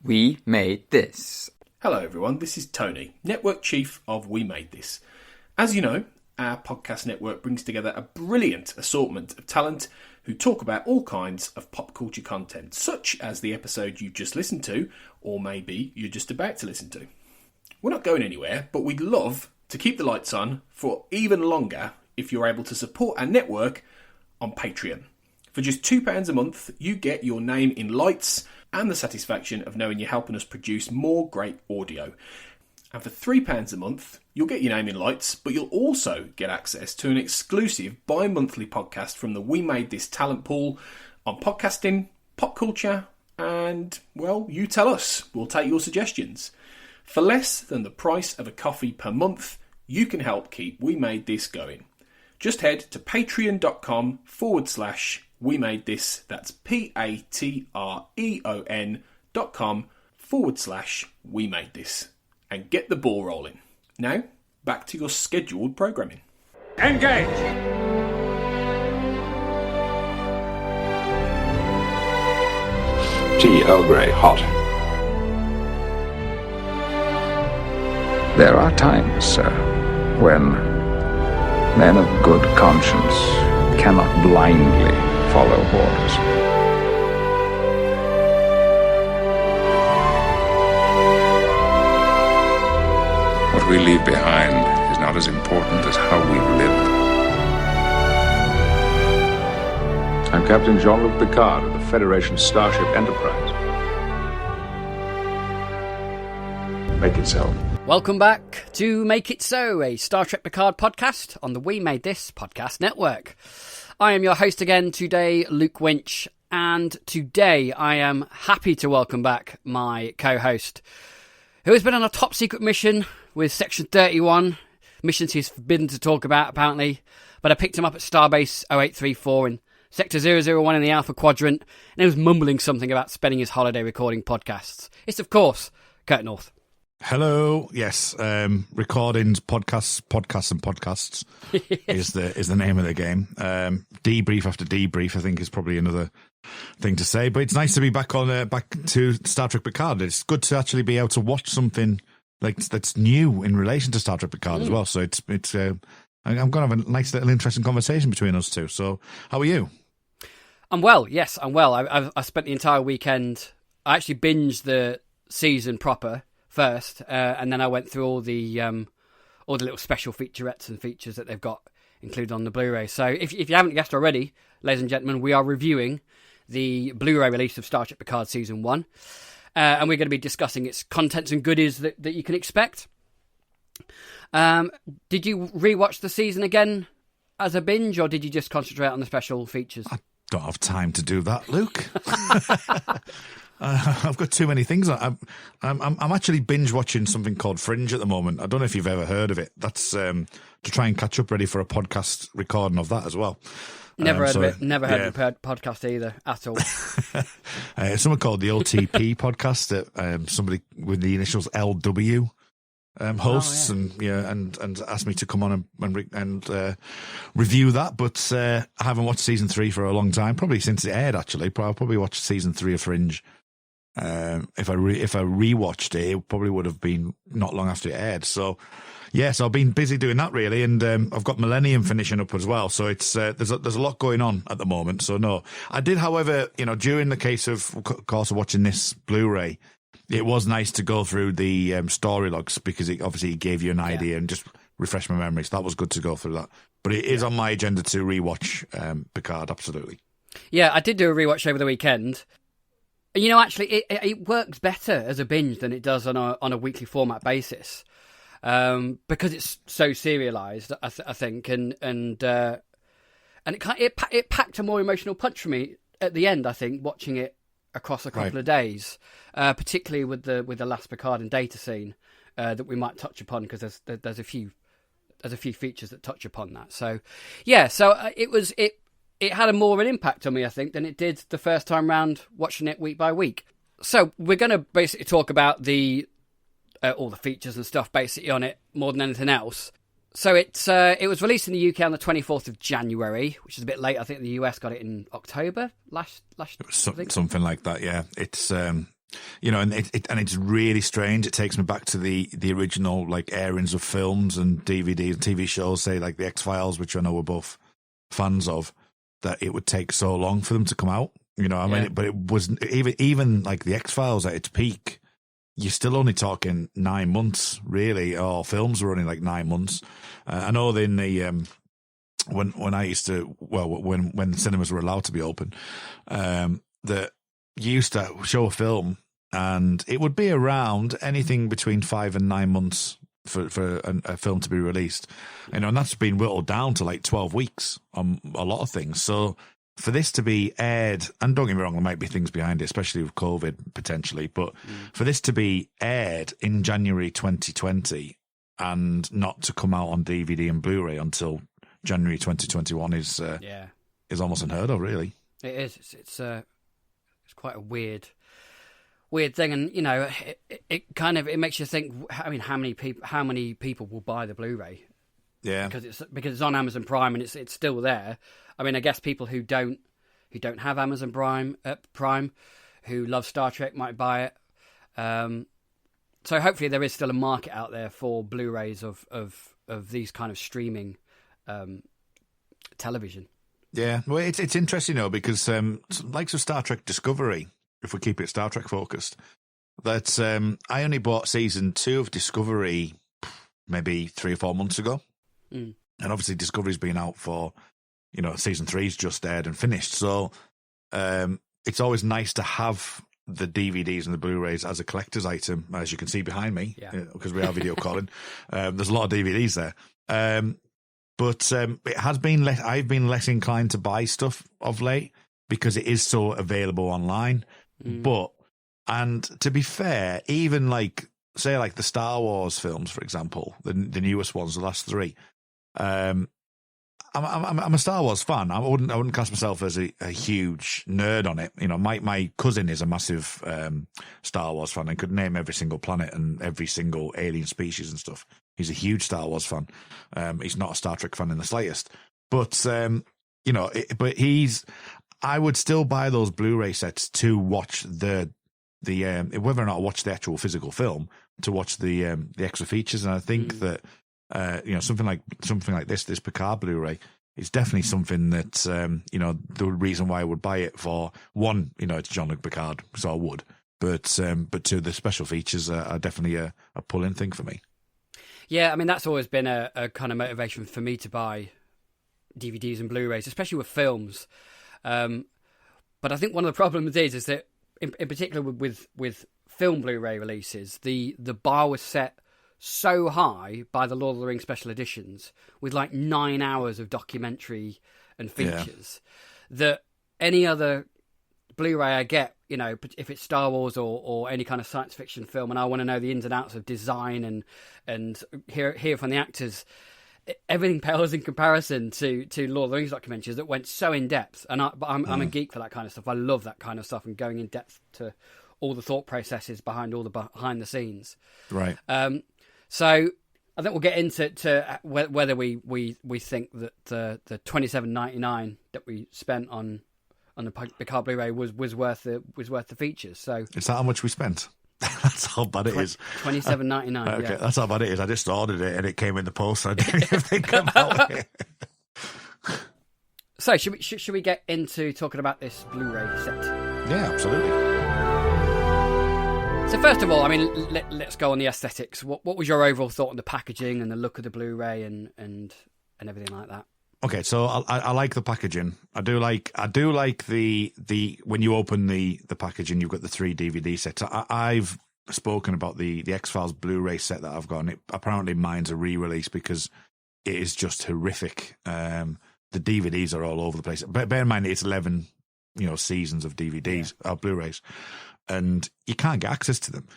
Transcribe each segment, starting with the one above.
We Made This. Hello everyone, this is Tony, Network Chief of We Made This. As you know, our podcast network brings together a brilliant assortment of talent who talk about all kinds of pop culture content, such as the episode you've just listened to, or maybe you're just about to listen to. We're not going anywhere, but we'd love to keep the lights on for even longer if you're able to support our network on Patreon. For just £2 a month, you get your name in lights and the satisfaction of knowing you're helping us produce more great audio. And for £3 a month, you'll get your name in lights, but you'll also get access to an exclusive bi-monthly podcast from the We Made This talent pool on podcasting, pop culture, and, well, you tell us. We'll take your suggestions. For less than the price of a coffee per month, you can help keep We Made This going. Just head to patreon.com/We Made This. That's patreon.com/We Made This. And get the ball rolling. Now, back to your scheduled programming. Engage! Tea Earl Grey, hot. There are times, sir, when men of good conscience cannot blindly follow orders. What we leave behind is not as important as how we live. I'm Captain Jean-Luc Picard of the Federation Starship Enterprise. Make it so. Welcome back to Make It So, a Star Trek Picard podcast on the We Made This podcast network. I am your host again today, Luke Winch, and today I am happy to welcome back my co-host, who has been on a top secret mission with Section 31, missions he's forbidden to talk about apparently, but I picked him up at Starbase 0834 in Sector 001 in the Alpha Quadrant, and he was mumbling something about spending his holiday recording podcasts. It's, of course, Kurt North. Hello, yes, recordings, podcasts and podcasts is the name of the game. Debrief after debrief, I think, is probably another thing to say. But it's nice to be back to Star Trek Picard. It's good to actually be able to watch something like that's new in relation to Star Trek Picard as well. So it's I'm going to have a nice little interesting conversation between us two. So how are you? I'm well. Yes, I'm well. I spent the entire weekend. I actually binged the season proper first, and then I went through all the little special featurettes and features that they've got included on the BluRay. So if you haven't guessed already, ladies and gentlemen, we are reviewing the BluRay release of Star Trek Picard Season 1, and we're going to be discussing its contents and goodies that you can expect. Did you rewatch the season again as a binge, or did you just concentrate on the special features? I don't have time to do that, Luke. I've got too many things. I'm actually binge watching something called Fringe at the moment. I don't know if you've ever heard of it. That's to try and catch up ready for a podcast recording of that as well. Never heard of it. Never heard of the podcast either at all. Someone called the OTP podcast that somebody with the initials LW hosts and asked me to come on and review that, but I haven't watched season 3 for a long time, probably since it aired. Actually, I'll probably watch season 3 of Fringe. If I rewatched it, it probably would have been not long after it aired. So yes, I've been busy doing that really, and I've got Millennium finishing up as well. So it's there's a lot going on at the moment. So no, I did, however, during the course of watching this Blu-ray, it was nice to go through the story logs, because it obviously gave you an idea and just refresh my memory. So that was good to go through that. But it is on my agenda to rewatch Picard, absolutely. Yeah, I did do a rewatch over the weekend. Actually, it works better as a binge than it does on a weekly format basis, because it's so serialized. I think, and it packed a more emotional punch for me at the end. I think watching it across a couple of days, particularly with the last Picard and Data scene that we might touch upon, because there's a few features that touch upon that. So yeah, it had more of an impact on me, I think, than it did the first time round watching it week by week. So we're going to basically talk about all the features and stuff basically on it more than anything else. So it was released in the UK on the 24th of January, which is a bit late. I think the US got it in October last I think. Something like that, yeah. It's You know, and it's really strange. It takes me back to the original like airings of films and DVDs and TV shows, say like the X-Files, which I know we're both fans of, that it would take so long for them to come out. You know, I mean, but it was even like the X-Files at its peak, you're still only talking 9 months, really, or films were running like 9 months. I know in the when I used to, well, when cinemas were allowed to be open, that you used to show a film and it would be around anything between 5 and 9 months for a film to be released. You know, and that's been whittled down to like 12 weeks on a lot of things. So for this to be aired, and don't get me wrong, there might be things behind it, especially with COVID potentially, but for this to be aired in January 2020 and not to come out on DVD and Blu-ray until January 2021 is almost unheard of, really. It is. It's quite a weird thing, and you know, it makes you think. I mean, how many people will buy the Blu-ray? Yeah, because it's on Amazon Prime and it's still there. I mean, I guess people who don't have Amazon Prime, who love Star Trek, might buy it. So hopefully there is still a market out there for Blu-rays of these kind of streaming television. Yeah, well, it's interesting though, because likes of Star Trek Discovery, if we keep it Star Trek focused, that I only bought season 2 of Discovery maybe 3 or 4 months ago, and obviously Discovery's been out for, you know, season 3's just aired and finished, so it's always nice to have the DVDs and the Blu-rays as a collector's item, as you can see behind me, because we are video calling. There's a lot of DVDs there. But it has been I've been less inclined to buy stuff of late because it is so available online. But, and to be fair, even like, say like the Star Wars films, for example, the newest ones, the last 3, I'm a Star Wars fan. I wouldn't class myself as a huge nerd on it. You know, my cousin is a massive Star Wars fan and could name every single planet and every single alien species and stuff. He's a huge Star Wars fan. He's not a Star Trek fan in the slightest. But you know, I would still buy those Blu-ray sets to watch the whether or not I watch the actual physical film, to watch the extra features. And I think that you know, something like this Picard Blu-ray is definitely something that you know, the reason why I would buy it for, one, you know, it's Jean-Luc Picard, so I would, but two, the special features are definitely a pull-in thing for me. Yeah, I mean, that's always been a kind of motivation for me to buy DVDs and Blu-rays, especially with films. But I think one of the problems is that, in particular with film Blu-ray releases, the bar was set so high by the Lord of the Rings special editions, with like 9 hours of documentary and features, that any other Blu-ray I get, you know, if it's Star Wars or any kind of science fiction film, and I want to know the ins and outs of design and hear from the actors, everything pales in comparison to Lord of the Rings documentaries that went so in depth. And I'm a geek for that kind of stuff. I love that kind of stuff and going in depth to all the thought processes behind all the behind the scenes. Right. So I think we'll get into whether we think that the $27.99 that we spent on the Picard Blu-ray was worth the features. So is that how much we spent? That's how bad it is. $27.99. Okay, yeah. That's how bad it is. I just ordered it and it came in the post. I didn't even think about it. So should we get into talking about this Blu-ray set? Yeah, absolutely. So first of all, I mean, let's go on the aesthetics. What was your overall thought on the packaging and the look of the Blu-ray and everything like that? Okay, so I like the packaging. I do like the when you open the packaging, you've got the 3 DVD sets. I've spoken about the X-Files Blu-ray set that I've got, and apparently mine's a re-release because it is just horrific. The DVDs are all over the place. But bear in mind, it's 11 seasons of DVDs or Blu-rays, and you can't get access to them.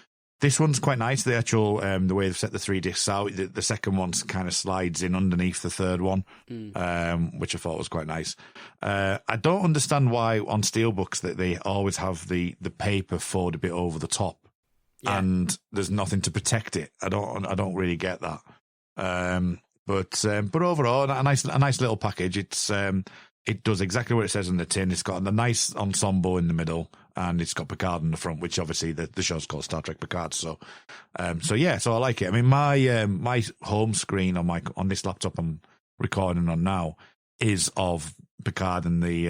This one's quite nice. The actual the way they've set the 3 discs out. The second one kind of slides in underneath the third one, which I thought was quite nice. I don't understand why on steelbooks that they always have the paper fold a bit over the top, and there's nothing to protect it. I don't really get that. But overall, a nice little package. It's it does exactly what it says on the tin. It's got a nice ensemble in the middle, and it's got Picard in the front, which obviously the show's called Star Trek Picard. So I like it. I mean, my home screen on this laptop I'm recording on now is of Picard and the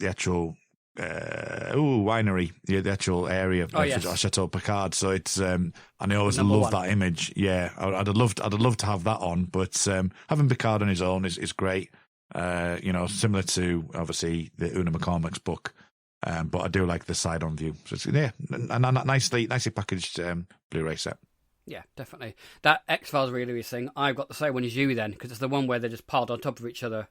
actual winery, the actual area of Chateau Picard. So it's and I always love that image. Yeah, I'd have loved to have that on, but having Picard on his own is great. Similar to obviously the Una McCormack's book, but I do like the side on view. So it's a nicely packaged Blu-ray set. Yeah, definitely. That X-Files release thing, I've got the same one as you then, because it's the one where they're just piled on top of each other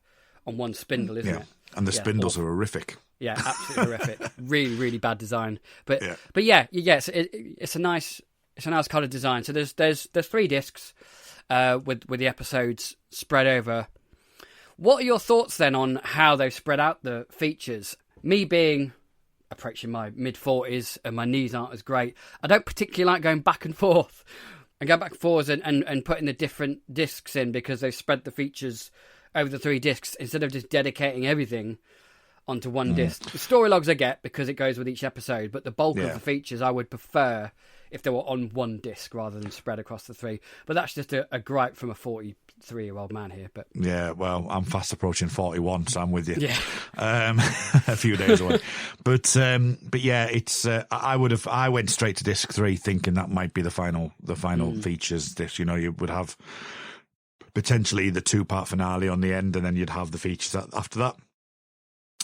on one spindle, isn't it? And the spindles are horrific. Yeah, absolutely horrific. Really, really bad design. But it's a nice kind of design. So there's 3 discs with the episodes spread over. What are your thoughts then on how they've spread out the features? Me being approaching my mid-40s and my knees aren't as great, I don't particularly like going back and forth and putting the different discs in, because they've spread the features over the 3 discs instead of just dedicating everything onto one disc. The story logs I get because it goes with each episode, but the bulk of the features I would prefer if they were on one disc rather than spread across the 3. But that's just a gripe from a 43-year-old man here. But yeah, well, I'm fast approaching 41, so I'm with you. Yeah, a few days away. But yeah, it's I went straight to disc 3 thinking that might be the final features disc. You would have potentially the 2-part finale on the end, and then you'd have the features after that.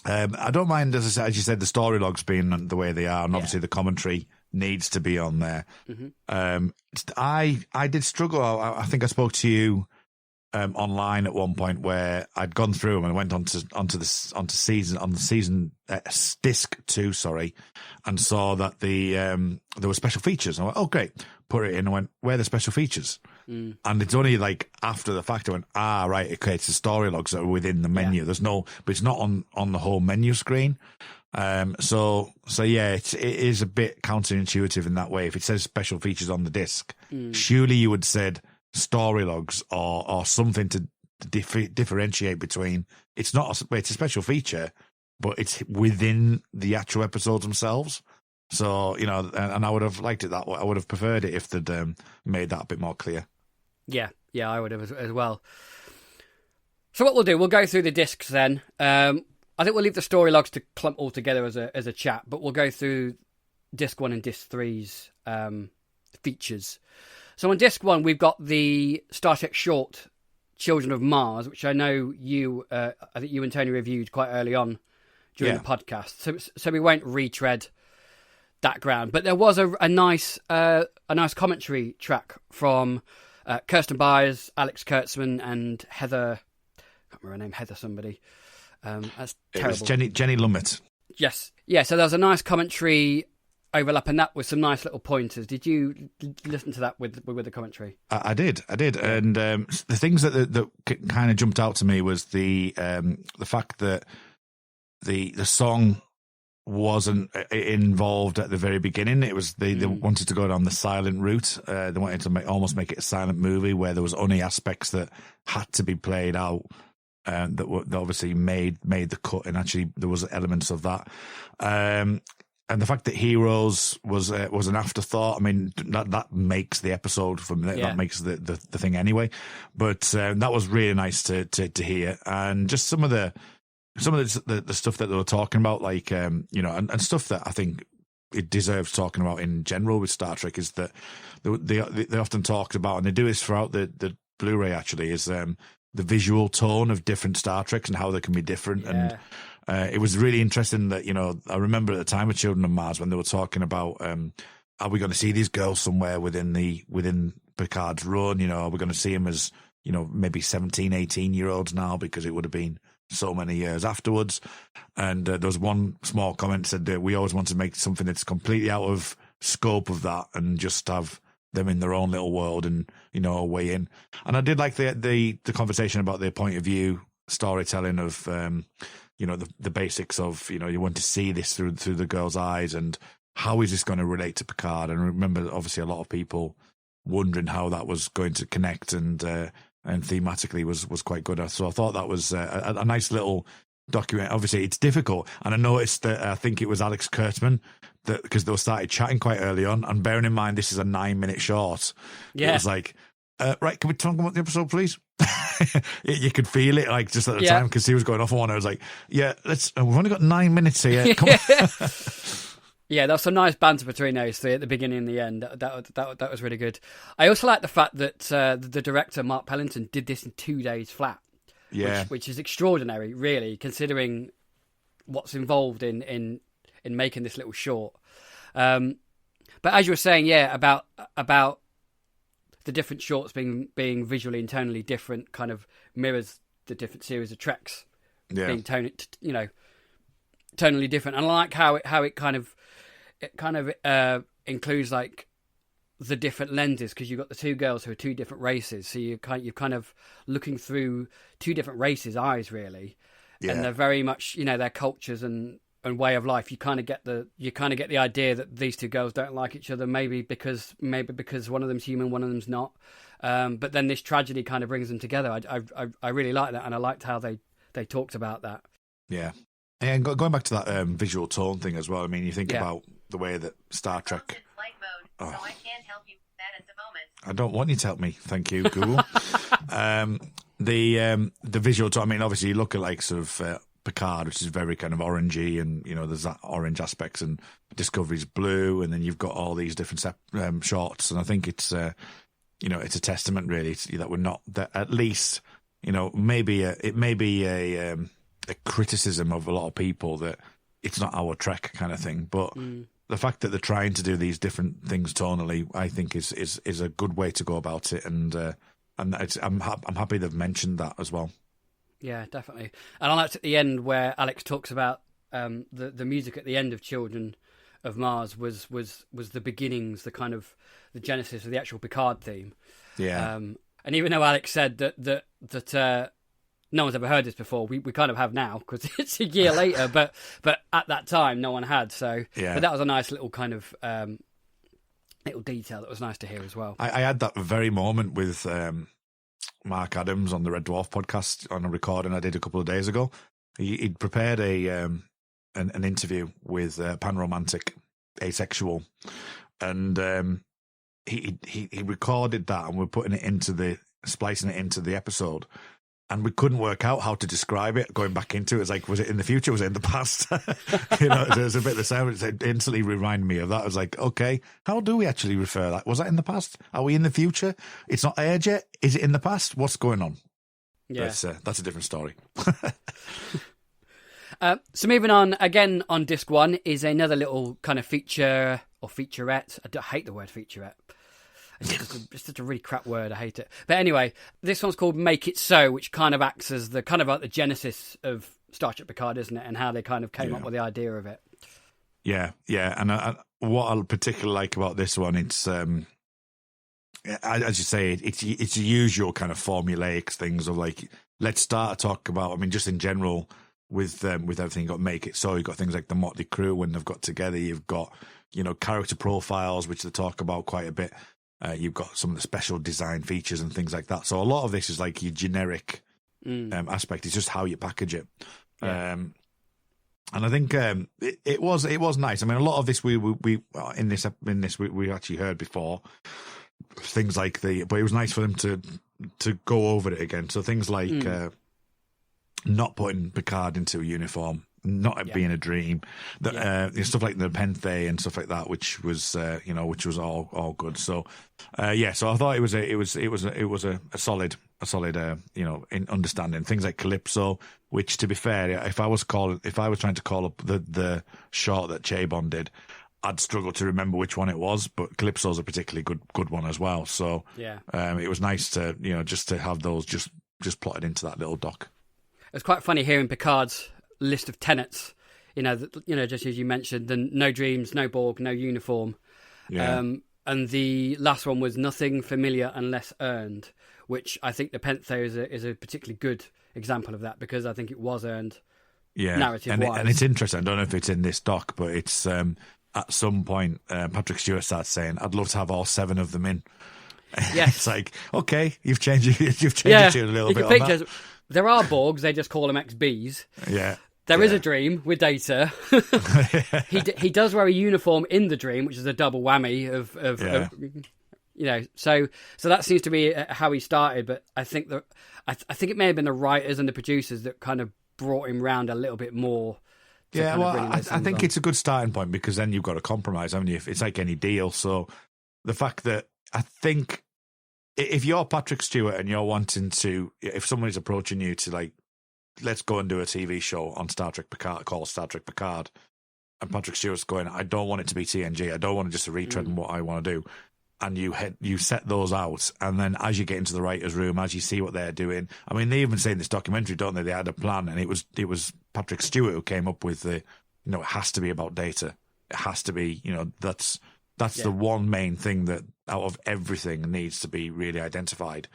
I don't mind, as you said, the story logs being the way they are, and obviously the commentary needs to be on there. Mm-hmm. I did struggle. I think I spoke to you online at one point where I'd gone through them and went onto season disc 2, and saw that there were special features. I went, oh great, put it in. I went, where are the special features? And it's only like after the fact I went, right, okay, it's the story logs that are within the menu. There's no, but it's not on the whole menu screen. So yeah, it is a bit counterintuitive in that way. If it says special features on the disc, surely you would said story logs or something to differentiate between. It's a special feature, but it's within the actual episodes themselves. So, and I would have liked it that way. I would have preferred it if they'd made that a bit more clear. Yeah, I would have as well. So what we'll do, we'll go through the discs then. I think we'll leave the story logs to clump all together as a chat, but we'll go through disc 1 and disc 3's features. So on disc 1, we've got the Star Trek short, Children of Mars, which I know I think you and Tony reviewed quite early on during the podcast. So we won't retread that ground, but there was a nice commentary track from Kirsten Byers, Alex Kurtzman, and Heather. I can't remember her name. Heather somebody. That's terrible. It was Jenny Lumet. Yes, yeah. So there was a nice commentary overlap, and that with some nice little pointers. Did you listen to that with the commentary? I did, and the things that kind of jumped out to me was the fact that the song wasn't involved at the very beginning. It was they wanted to go down the silent route. They wanted to almost make it a silent movie where there was only aspects that had to be played out that obviously made the cut, and actually there was elements of that. And the fact that Heroes was an afterthought. I mean, that makes the episode from that makes the thing anyway. But that was really nice to hear, and just some of the stuff that they were talking about, like and stuff that I think it deserves talking about in general with Star Trek, is that they often talked about, and they do this throughout the Blu-ray actually, is the visual tone of different Star Treks and how they can be different. And it was really interesting that, I remember at the time of Children of Mars when they were talking about, are we going to see these girls somewhere within Picard's run? Are we going to see them as, maybe 17, 18-year-olds now, because it would have been so many years afterwards. And there was one small comment said that we always want to make something that's completely out of scope of that and just have them in their own little world and, weigh in. And I did like the conversation about the point of view storytelling of, the basics of, you want to see this through the girl's eyes, and how is this going to relate to Picard? And remember, obviously, a lot of people wondering how that was going to connect, and and thematically was quite good. So I thought that was a nice little document. Obviously, it's difficult, and I noticed that I think it was Alex Kurtzman that because they started chatting quite early on, and bearing in mind this is a 9-minute short, it was like, right, can we talk about the episode, please? You could feel it like just at the time because he was going off on one. I was like, yeah, we've only got 9 minutes here. Come on. Yeah, there was some nice banter between those three at the beginning and the end. That was really good. I also like the fact that the director, Mark Pellington, did this in 2 days flat. Yeah. Which is extraordinary, really, considering what's involved in making this little short. But as you were saying, about the different shorts being visually and tonally different, kind of mirrors the different series of Treks being tonally different. And I like how it kind of includes like the different lenses, because you've got the two girls who are two different races, so you're kind of looking through two different races' eyes, really, and they're very much their cultures and way of life. You kind of get the idea that these two girls don't like each other, maybe because one of them's human, one of them's not. But then this tragedy kind of brings them together. I really like that, and I liked how they talked about that. Yeah, and going back to that visual tone thing as well. I mean, you think about the way that Star Trek. So I can't help you with that at the moment. I don't want you to help me. Thank you, Google. The visual tone, I mean, obviously you look at like sort of Picard, which is very kind of orangey, and there's that orange aspects, and Discovery's blue, and then you've got all these different shots, and I think it's it's a testament really that we're not that, at least maybe it may be a criticism of a lot of people that it's not our Trek kind of thing, but the fact that they're trying to do these different things tonally, I think is a good way to go about it, and I'm happy they've mentioned that as well. Yeah, definitely. And I liked at the end where Alex talks about the music at the end of Children of Mars was the beginnings, the kind of the genesis of the actual Picard theme. Yeah. And even though Alex said that no one's ever heard this before, we kind of have now because it's a year later, but at that time no one had. So but that was a nice little kind of little detail that was nice to hear as well. I had that very moment with Mark Adams on the Red Dwarf podcast on a recording I did a couple of days ago. He'd prepared an interview with Panromantic Asexual, and he recorded that, and we're splicing it into the episode. And we couldn't work out how to describe it. Going back into it, it's like, was it in the future? Was it in the past? There's a bit of the sound. It instantly reminded me of that. I was like, okay, how do we actually refer that? Was that in the past? Are we in the future? It's not aired yet. Is it in the past? What's going on? Yeah, that's a different story. So moving on, again on disc 1 is another little kind of feature or featurette. I hate the word featurette. It's just a really crap word. I hate it. But anyway, this one's called Make It So, which kind of acts as the kind of like the genesis of Star Trek Picard, isn't it? And how they kind of came up with the idea of it. Yeah. And what I particularly like about this one, it's as you say, it's the usual kind of formulaic things of like, let's start to talk about. I mean, just in general with everything, you've got Make It So. You've got things like the Motley Crew when they've got together. You've got character profiles, which they talk about quite a bit. You've got some of the special design features and things like that. So a lot of this is like your generic aspect. It's just how you package it. Yeah. And I think it was nice. I mean, a lot of this we in this we actually heard before. Things like but it was nice for them to go over it again. So things like not putting Picard into a uniform, not it being a dream, stuff like the Penthe and stuff like that, which was all good. So so I thought it was a solid in understanding things like Calypso, which, to be fair, if I was trying to call up the short that Chabon did, I'd struggle to remember which one it was, but Calypso's a particularly good one as well. So it was nice to just to have those just plotted into that little doc. It was quite funny hearing Picard's list of tenets, just as you mentioned, the no dreams, no Borg, no uniform. Yeah. And the last one was nothing familiar unless earned, which I think the Penthe is a particularly good example of that, because I think it was earned narrative-wise. And it's interesting, I don't know if it's in this doc, but it's at some point Patrick Stewart starts saying, I'd love to have all 7 of them in. Yes. It's like, okay, you've changed your tune a little bit on that. There are Borgs, they just call them XBs. Yeah. There is a dream with Data. He does wear a uniform in the dream, which is a double whammy of so that seems to be how he started. But I think that I think it may have been the writers and the producers that kind of brought him round a little bit more. Yeah, well, I think it's a good starting point, because then you've got a compromise, haven't you? It's like any deal. So the fact that I think if you're Patrick Stewart and you're wanting to, if somebody's approaching you to like, let's go and do a TV show on Star Trek Picard, called Star Trek Picard, and Patrick Stewart's going, I don't want it to be TNG. I don't want to just a retread on what I want to do. And you set those out, and then as you get into the writers' room, as you see what they're doing, I mean, they even say in this documentary, don't they? They had a plan, and it was Patrick Stewart who came up with the, it has to be about Data. It has to be, that's the one main thing that out of everything needs to be really identified.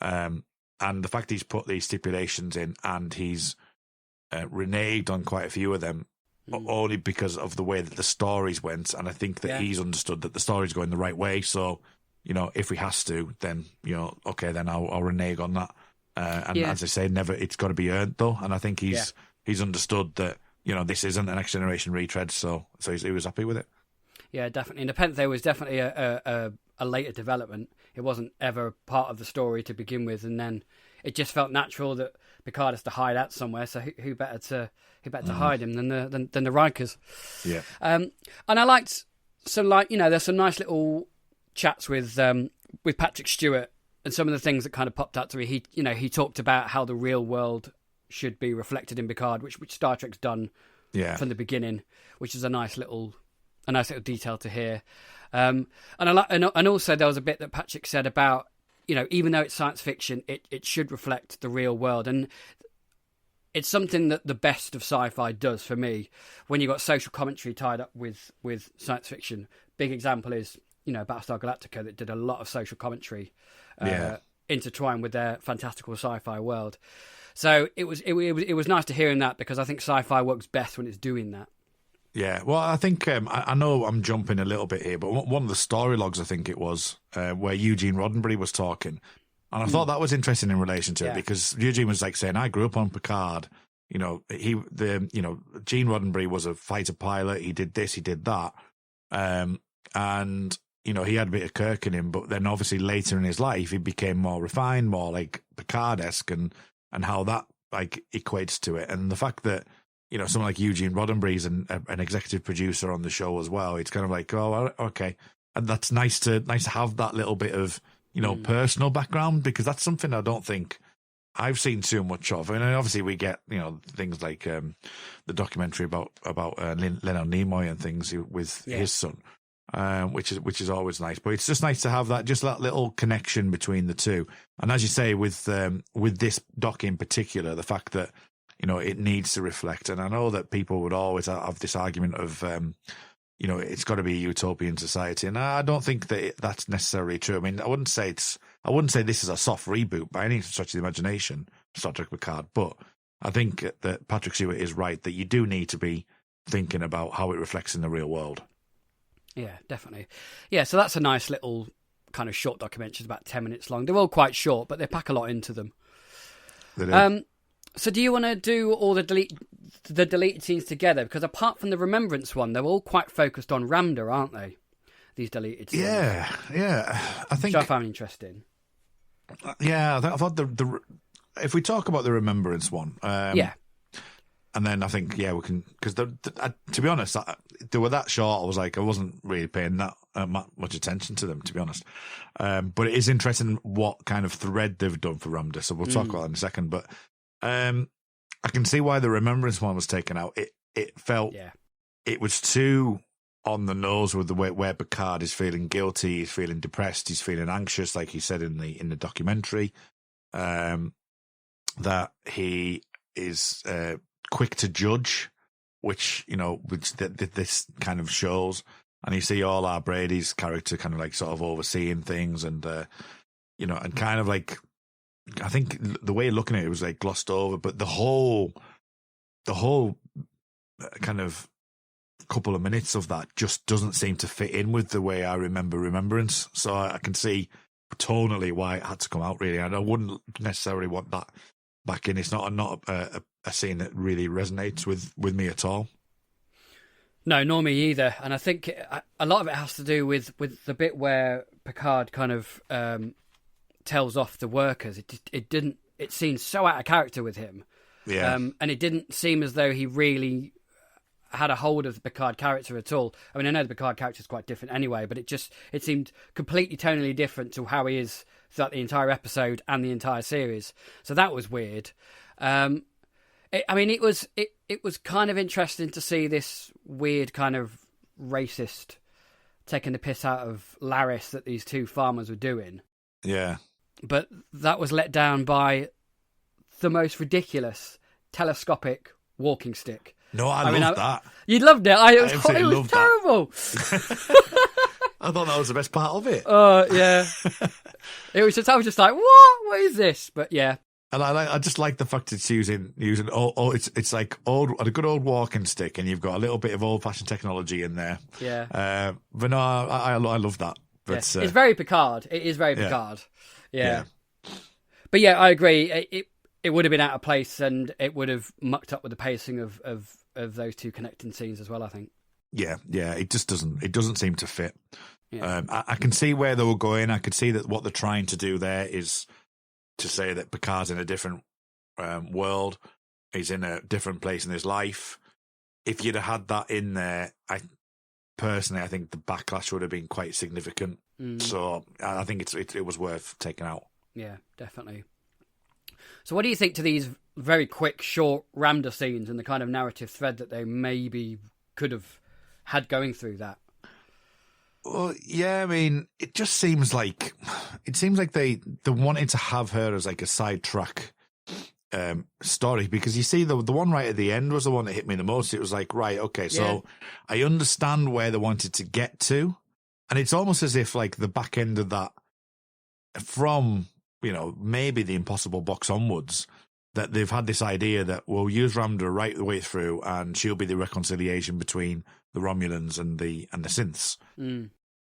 And the fact he's put these stipulations in, and he's reneged on quite a few of them, only because of the way that the stories went. And I think that he's understood that the story's going the right way. So, if he has to, then, okay, then I'll renege on that. As I say, it's got to be earned, though. And I think he's understood that, this isn't a Next Generation retread. So he was happy with it. Yeah, definitely. And the Nepenthe was definitely a later development. It wasn't ever part of the story to begin with, and then it just felt natural that Picard has to hide out somewhere. So who better to hide him than the Rikers? Yeah. And I liked there's some nice little chats with Patrick Stewart, and some of the things that kind of popped out to me. He talked about how the real world should be reflected in Picard, which Star Trek's done from the beginning, which is a nice little detail to hear. And also there was a bit that Patrick said about, even though it's science fiction, it should reflect the real world. And it's something that the best of sci-fi does for me, when you've got social commentary tied up with science fiction. Big example is, Battlestar Galactica, that did a lot of social commentary intertwined with their fantastical sci-fi world. So it was nice to hear in that, because I think sci-fi works best when it's doing that. Yeah, well, I think I know I'm jumping a little bit here, but one of the story logs, I think it was, where Eugene Roddenberry was talking, and I thought that was interesting in relation to it, because Eugene was like saying, I grew up on Picard. Gene Roddenberry was a fighter pilot. He did this, he did that, and he had a bit of Kirk in him. But then obviously later in his life, he became more refined, more like Picard-esque, and how that like equates to it, and the fact that, someone like Eugene Roddenberry is an executive producer on the show as well. It's kind of like, oh, okay. And that's nice to have that little bit of, personal background, because that's something I don't think I've seen too much of. I mean, obviously we get, things like the documentary about Leonard Nimoy and things with his son, which is always nice. But it's just nice to have that little connection between the two. And as you say, with this doc in particular, the fact that, it needs to reflect. And I know that people would always have this argument of, it's got to be a utopian society. And I don't think that that's necessarily true. I mean, I wouldn't say this is a soft reboot by any stretch of the imagination, Star Trek Picard. But I think that Patrick Stewart is right, that you do need to be thinking about how it reflects in the real world. Yeah, definitely. Yeah, so that's a nice little kind of short documentary. It's about 10 minutes long. They're all quite short, but they pack a lot into them. They do. So do you want to do all the deleted scenes together? Because apart from the Remembrance one, they're all quite focused on Ramda, aren't they? These deleted scenes. Yeah. I think, which I found interesting. Yeah, I thought if we talk about the Remembrance one, and then I think we can, because to be honest, they were that short. I was like, I wasn't really paying that much attention to them, to be honest. But it is interesting what kind of thread they've done for Ramda. So we'll talk about that in a second. But I can see why the Remembrance one was taken out. It felt it was too on the nose with the way where Picard is feeling guilty, he's feeling depressed, he's feeling anxious, like he said in the documentary. That he is quick to judge, which this kind of shows. And you see all our Brady's character kind of like sort of overseeing things, and and kind of like, I think the way you're looking at it was like glossed over, but the whole kind of couple of minutes of that just doesn't seem to fit in with the way I remember Remembrance. So I can see tonally why it had to come out, really. And I wouldn't necessarily want that back in. It's not a scene that really resonates with me at all. No, nor me either. And I think a lot of it has to do with the bit where Picard kind of tells off the workers. It seemed so out of character with him. Yeah. And it didn't seem as though he really had a hold of the Picard character at all. I mean, I know the Picard character is quite different anyway, but it seemed completely tonally different to how he is throughout the entire episode and the entire series. So that was weird. It was kind of interesting to see this weird kind of racist taking the piss out of Laris that these two farmers were doing. Yeah. But that was let down by the most ridiculous telescopic walking stick. No, I loved that. You loved it. It was terrible. I thought that was the best part of it. Yeah. I was just like, what is this? But yeah. And I just like the fact it's using it's like a good old walking stick, and you've got a little bit of old fashioned technology in there. Yeah. But no, I love that. But, it's very Picard. It is very Picard. Yeah. But yeah, I agree. It would have been out of place, and it would have mucked up with the pacing of those two connecting scenes as well, I think. Yeah. It just doesn't seem to fit. Yeah. I can see where they were going. I could see that what they're trying to do there is to say that Picard's in a different world. He's in a different place in his life. If you'd have had that in there, I think the backlash would have been quite significant. So I think it was worth taking out. Yeah, definitely. So what do you think to these very quick, short Ramda scenes and the kind of narrative thread that they maybe could have had going through that? Well, yeah, I mean, it just seems like they wanted to have her as like a sidetrack story, because you see the one right at the end was the one that hit me the most. It was like, right, okay, so I understand where they wanted to get to, and it's almost as if like the back end of that, from maybe the Impossible Box onwards, that they've had this idea that we'll use Ramda right the way through, and she'll be the reconciliation between the Romulans and the synths.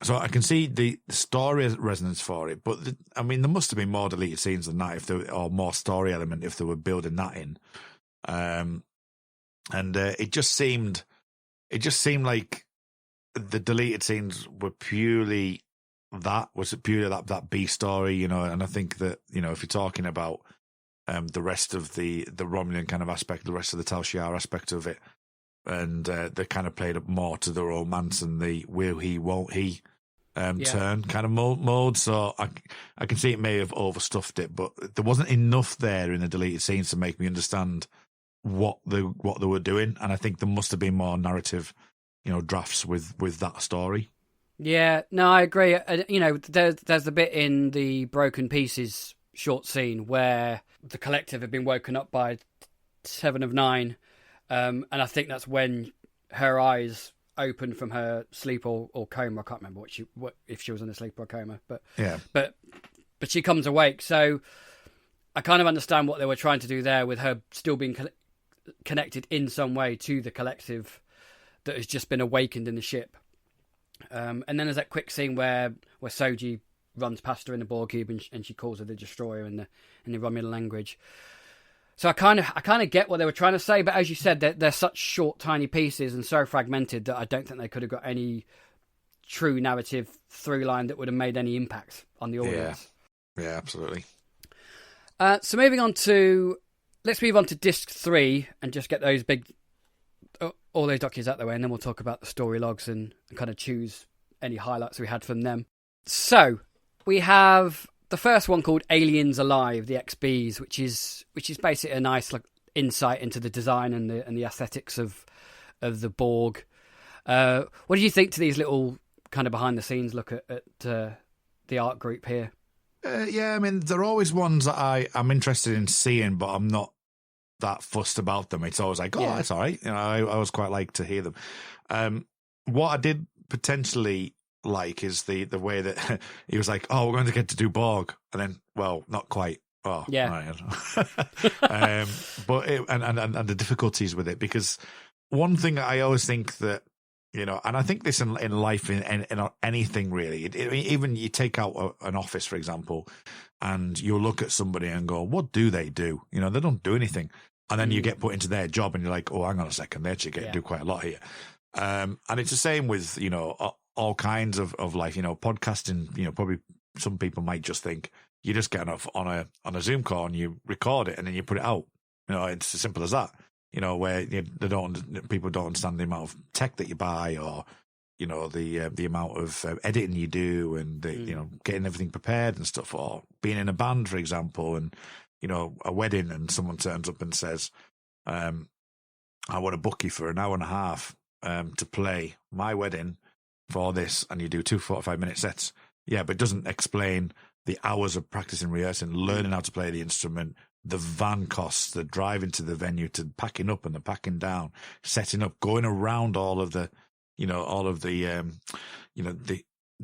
So I can see the story resonance for it, but there must have been more deleted scenes than that, or more story element if they were building that in. It just seemed like the deleted scenes were purely that B story, and I think that if you're talking about the rest of the Romulan kind of aspect, the rest of the Tal Shiar aspect of it, and they kind of played up more to the romance and the will he, won't he turn kind of mode. So I can see it may have overstuffed it, but there wasn't enough there in the deleted scenes to make me understand what they were doing. And I think there must have been more narrative, drafts with that story. Yeah, no, I agree. There's a bit in the Broken Pieces short scene where the collective have been woken up by 7 of 9. And I think that's when her eyes open from her sleep or coma. I can't remember if she was in a sleep or a coma, but she comes awake. So I kind of understand what they were trying to do there, with her still being connected in some way to the collective that has just been awakened in the ship. And then there's that quick scene where Soji runs past her in the Borg cube, and she calls her the Destroyer in the Romulan language. So I kind of get what they were trying to say, but as you said, they're such short, tiny pieces and so fragmented that I don't think they could have got any true narrative through line that would have made any impact on the audience. Yeah, absolutely. So let's move on to disc 3 and just get those all those documents out the way, and then we'll talk about the story logs and kind of choose any highlights we had from them. So we have the first one called Aliens Alive, the XBs, which is basically a nice insight into the design and the aesthetics of the Borg. What do you think to these little kind of behind the scenes look at the art group here? They're always ones that I'm interested in seeing, but I'm not that fussed about them. It's always like, that's all right. I always quite like to hear them. What I did potentially like is the way that he was like, we're going to get to do Borg, and then, well, not quite. Oh, yeah. Right. But and the difficulties with it, because one thing I always think that You know, and I think this in life, in anything really. Even you take out an office, for example, and you look at somebody and go, "What do they do?" You know, they don't do anything, and then you get put into their job, and you're like, "Oh, hang on a second, they actually do quite a lot here." And it's the same with all kinds of life. You know, podcasting. You know, probably some people might just think you just get off on a Zoom call and you record it and then you put it out. You know, it's as simple as that. You know, where people don't understand the amount of tech that you buy, or you know the amount of editing you do, and you know, getting everything prepared and stuff. Or being in a band, for example, and you know, a wedding, and someone turns up and says, "I want to book you for an hour and a half to play my wedding for this," and you do 2 45-minute sets. Yeah, but it doesn't explain the hours of practicing, rehearsing, learning how to play the instrument, the van costs, the driving to the venue, to packing up and the packing down, setting up, going around all of the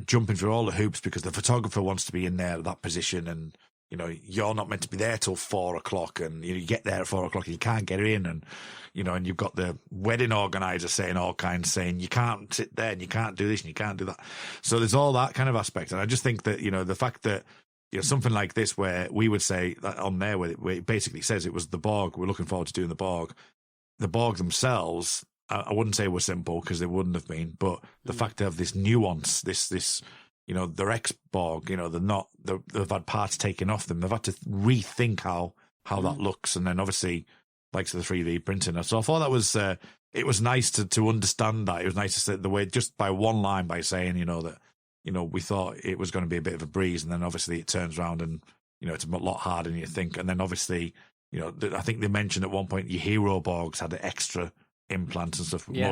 jumping through all the hoops because the photographer wants to be in there at that position, and you know, you're not meant to be there till 4 o'clock, and you get there at 4 o'clock and you can't get in, and you know, and you've got the wedding organizer saying all kinds, saying you can't sit there and you can't do this and you can't do that. So there's all that kind of aspect, and I just think that, you know, the fact that, you know, something like this where we would say that on there where it basically says it was the Borg, we're looking forward to doing the Borg themselves, I wouldn't say were simple, because they wouldn't have been, but the fact they have this nuance, this you know, they're ex-Borg, you know, they've had parts taken off them, they've had to rethink how that looks, and then obviously likes of the 3D printing. So I thought that was it was nice to understand that. It was nice to say the way, just by one line, by saying, you know, that, you know, we thought it was going to be a bit of a breeze, and then obviously it turns around and, you know, it's a lot harder than you think. And then obviously, you know, I think they mentioned at one point your hero Borgs had extra implants and stuff. Yeah.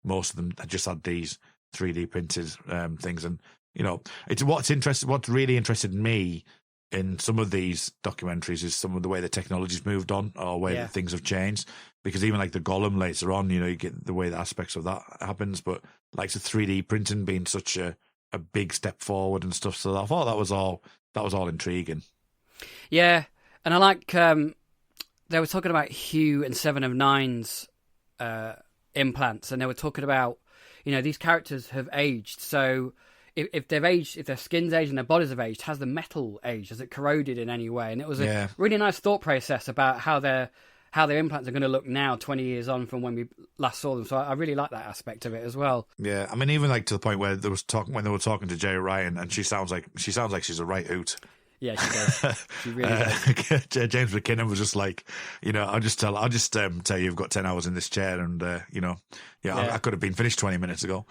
Most of them just had these 3D printed things. And, you know, what's really interested me in some of these documentaries is some of the way the technology's moved on, or way that things have changed. Because even like the Golem later on, you know, you get the way the aspects of that happens, but like the 3D printing being such a big step forward and stuff. So I thought that was all intriguing. Yeah, and I like they were talking about Hugh and Seven of Nine's implants, and they were talking about, you know, these characters have aged. So if they've aged, if their skin's aged and their bodies have aged, has the metal aged? Has it corroded in any way? And it was a really nice thought process about how their implants are going to look now, 20 years on from when we last saw them. So I really like that aspect of it as well. Yeah, I mean, even like to the point where when they were talking to Jerry Ryan, and she sounds like she's a right hoot. Yeah, she does. She really does. James McKinnon was just like, you know, I'll just tell you you've got 10 hours in this chair, and you know, I could have been finished 20 minutes ago.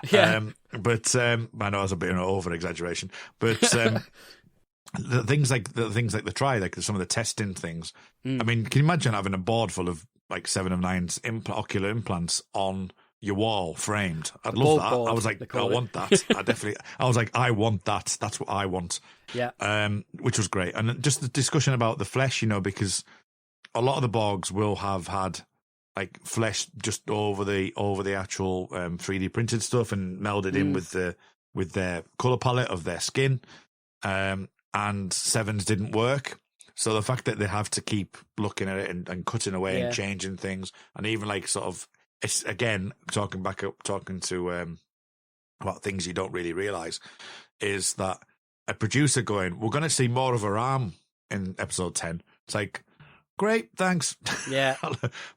Yeah. But I know it's a bit of an over exaggeration, but the things like the try, like some of the testing things. I mean, can you imagine having a board full of like 7 of 9's ocular implants on your wall, framed? I'd love that. Board, I was like, I want that. I was like, I want that. That's what I want. Yeah. Which was great. And just the discussion about the flesh, you know, because a lot of the Borgs will have had like flesh just over the actual 3D printed stuff and melded in with their colour palette of their skin. And Sevens didn't work. So the fact that they have to keep looking at it and cutting away and changing things, and even like sort of, it's again talking to about things you don't really realise, is that a producer going, we're going to see more of her arm in episode 10. It's like, great, thanks. Yeah.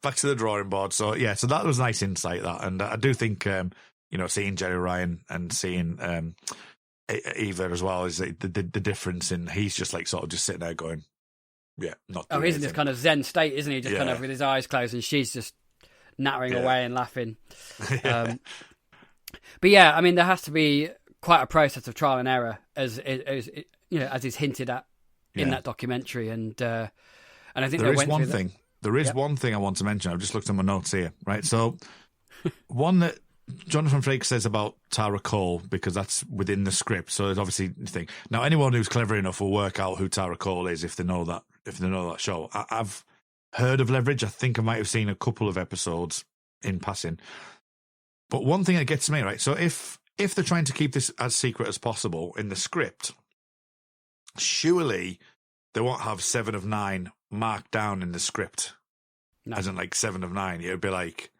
Back to the drawing board. So yeah, so that was nice insight, that. And I do think, you know, seeing Jerry Ryan and seeing Eva as well is the difference in, he's just like sort of just sitting there going, yeah, not doing he's in this kind of Zen state, isn't he? Just kind of with his eyes closed, and she's just nattering away and laughing. But yeah, I mean, there has to be quite a process of trial and error, as you know, as is hinted at in that documentary. And I think there is one thing. There is one thing I want to mention. I've just looked at my notes here, right? So one that Jonathan Frakes says about Tara Cole, because that's within the script. So there's obviously the thing. Now, anyone who's clever enough will work out who Tara Cole is if they know that show. I've heard of Leverage. I think I might have seen a couple of episodes in passing. But one thing that gets me, right? So if they're trying to keep this as secret as possible in the script, surely they won't have 7 of 9 marked down in the script. No. As in like 7 of 9. It would be like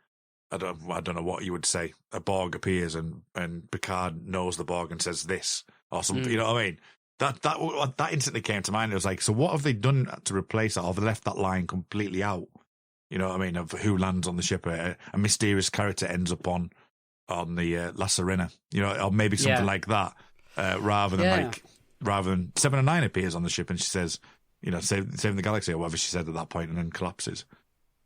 I don't know what you would say. A Borg appears and Picard knows the Borg and says this or something. You know what I mean? That instantly came to mind. It was like, so what have they done to replace that? Or have they left that line completely out? You know what I mean? Of who lands on the ship. A mysterious character ends up on the La Serena. You know, or maybe something like that. Rather than 7 and 9 appears on the ship and she says, you know, saving the galaxy or whatever she said at that point, and then collapses.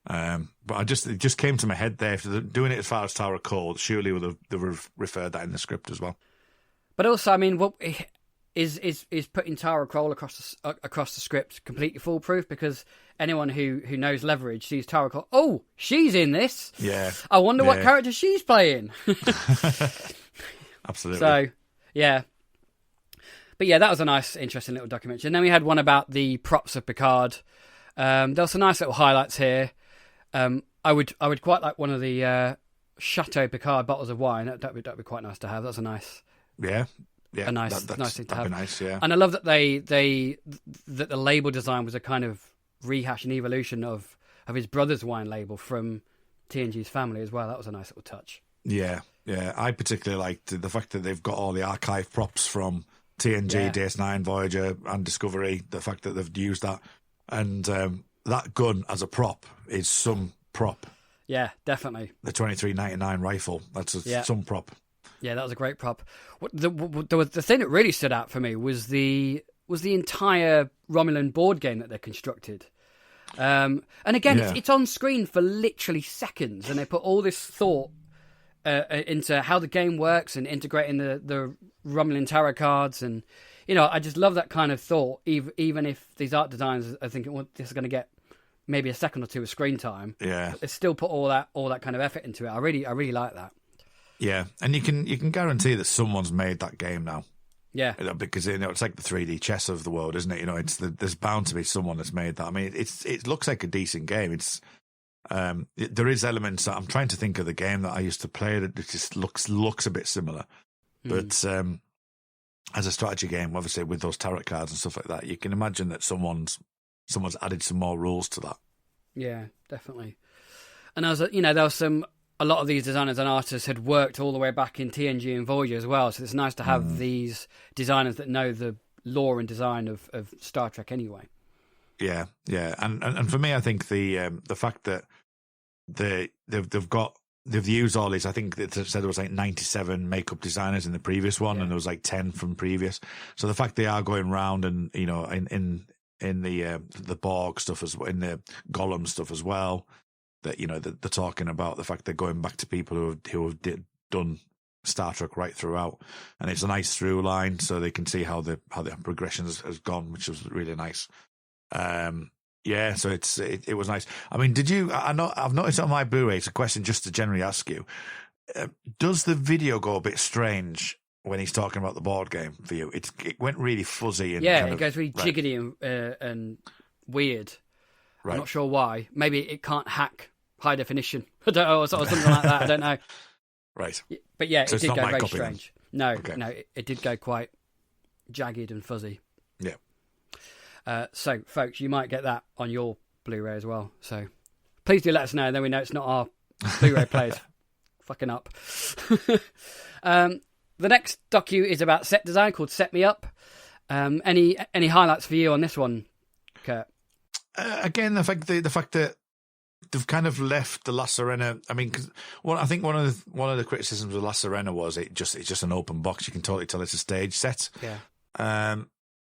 But it just came to my head there. If they're doing it as far as Tower of Call, surely they would have referred that in the script as well. But also, I mean, what is putting Tara Kroll across the script completely foolproof? Because anyone who knows Leverage sees Tara Kroll. Oh, she's in this. Yeah. I wonder what character she's playing. Absolutely. So, yeah. But yeah, that was a nice, interesting little documentary. And then we had one about the props of Picard. There were some nice little highlights here. I would quite like one of the Chateau Picard bottles of wine. That'd be quite nice to have. That's a nice. Yeah. A nice thing to have. That'd be nice, yeah. And I love that that the label design was a kind of rehash and evolution of his brother's wine label from TNG's family as well. That was a nice little touch. Yeah. I particularly liked the fact that they've got all the archive props from TNG, DS9, Voyager, and Discovery. The fact that they've used that, and that gun as a prop is some prop. Yeah, definitely. The 2399 rifle. That's some prop. Yeah, that was a great prop. The thing that really stood out for me was the entire Romulan board game that they constructed. And again, it's on screen for literally seconds, and they put all this thought into how the game works and integrating the Romulan tarot cards. And, you know, I just love that kind of thought, even if these art designers are thinking, well, this is going to get maybe a second or two of screen time. Yeah. They still put all that kind of effort into it. I really like that. Yeah, and you can guarantee that someone's made that game now. Yeah, because it's like the 3D chess of the world, isn't it? You know, there's bound to be someone that's made that. I mean, it looks like a decent game. It's there is elements that I'm trying to think of the game that I used to play that it just looks a bit similar, but as a strategy game, obviously with those tarot cards and stuff like that, you can imagine that someone's added some more rules to that. Yeah, definitely. And there was a lot of these designers and artists had worked all the way back in TNG and Voyager as well, so it's nice to have these designers that know the lore and design of Star Trek anyway. Yeah, and for me, I think the fact that they've used all these. I think it said there was like 97 makeup designers in the previous one, and there was like 10 from previous. So the fact they are going round and, you know, in the Borg stuff as well, in the Gollum stuff as well. That, you know, they're talking about the fact they're going back to people who have done Star Trek right throughout, and it's a nice through line, so they can see how the progression has gone, which was really nice. So it was nice. I mean, I've noticed on my Blu-ray. It's a question just to generally ask you: does the video go a bit strange when he's talking about the board game for you? It went really fuzzy and it goes really jiggity and weird. Right. I'm not sure why. Maybe it can't hack high definition. I don't know, or something like that. I don't know. Right. But yeah, so it did go very copy, strange. Then. No, it did go quite jagged and fuzzy. Yeah. So, folks, you might get that on your Blu-ray as well. So, please do let us know. Then we know it's not our Blu-ray players fucking up. The next docu is about set design called Set Me Up. Any highlights for you on this one, Kurt? Again, the fact that they've kind of left the La Serena. I mean, I think one of the criticisms of La Serena was it's just an open box. You can totally tell it's a stage set. Yeah.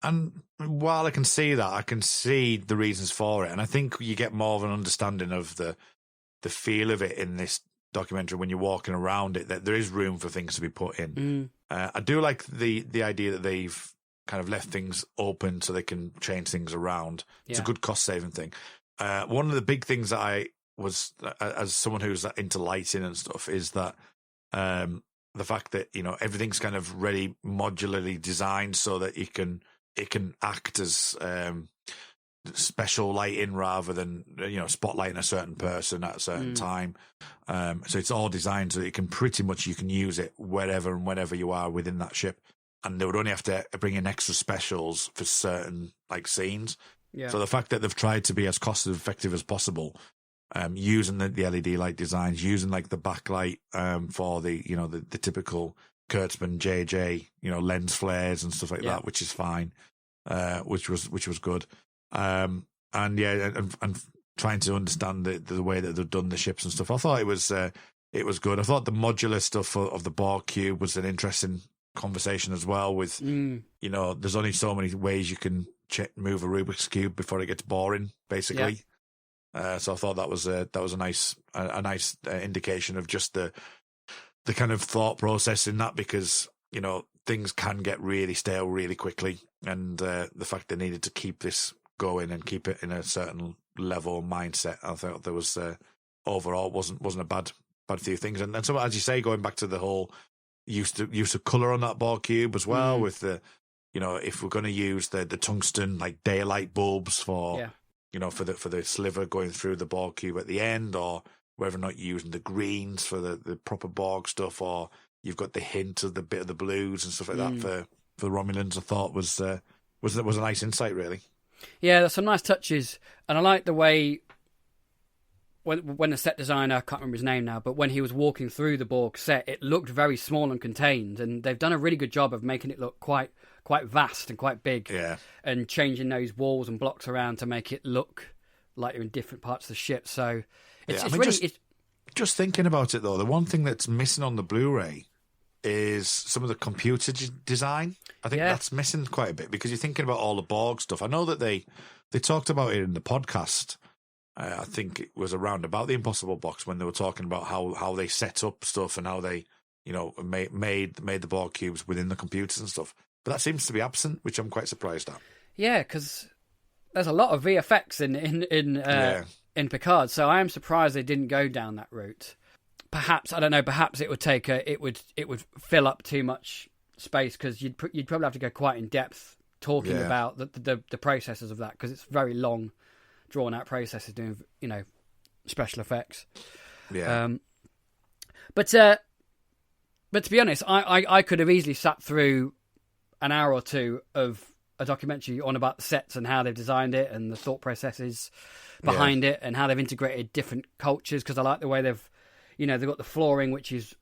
And while I can see that, I can see the reasons for it, and I think you get more of an understanding of the feel of it in this documentary when you're walking around it. That there is room for things to be put in. I do like the idea that they've kind of left things open so they can change things around. It's a good cost-saving thing. One of the big things that I was, as someone who's into lighting and stuff, is that the fact that, you know, everything's kind of ready modularly designed so that it can act as special lighting rather than, you know, spotlighting a certain person at a certain time. So it's all designed so that you can use it wherever and whenever you are within that ship. And they would only have to bring in extra specials for certain like scenes. Yeah. So the fact that they've tried to be as cost effective as possible using the LED light designs, using like the backlight for the the typical Kurtzman JJ lens flares and stuff like that, which is fine, which was good, and trying to understand the way that they've done the ships and stuff. I thought it was good. I thought the modular stuff of the Borg cube was an interesting conversation as well. With there's only so many ways you can move a Rubik's cube before it gets boring, basically. So I thought that was a nice indication of just the kind of thought process in that, because things can get really stale really quickly, and the fact they needed to keep this going and keep it in a certain level mindset, I thought there was overall wasn't a bad few things. And so, as you say, going back to the whole use of color on that Borg cube as well, with the if we're going to use the tungsten like daylight bulbs for for the sliver going through the Borg cube at the end, or whether or not you're using the greens for the proper Borg stuff, or you've got the hint of the bit of the blues and stuff like that for Romulans, I thought was a nice insight, really. Yeah, there's some nice touches, and I like the way when the set designer, I can't remember his name now, but when he was walking through the Borg set, it looked very small and contained, and they've done a really good job of making it look quite vast and quite big, and changing those walls and blocks around to make it look like you're in different parts of the ship. So just thinking about it though, the one thing that's missing on the Blu-ray is some of the computer design. I think that's missing quite a bit, because you're thinking about all the Borg stuff. I know that they talked about it in the podcast. I think it was around about the Impossible Box when they were talking about how they set up stuff and how they made the Borg cubes within the computers and stuff. But that seems to be absent, which I'm quite surprised at. Yeah, because there's a lot of VFX in Picard, so I am surprised they didn't go down that route. Perhaps, I don't know, perhaps it would take it would fill up too much space, because you'd probably have to go quite in depth talking about the processes of that, because it's very long, drawn out processes doing special effects. But to be honest, I could have easily sat through an hour or two of a documentary on about the sets and how they've designed it and the thought processes behind it and how they've integrated different cultures, because I like the way they've got the flooring which is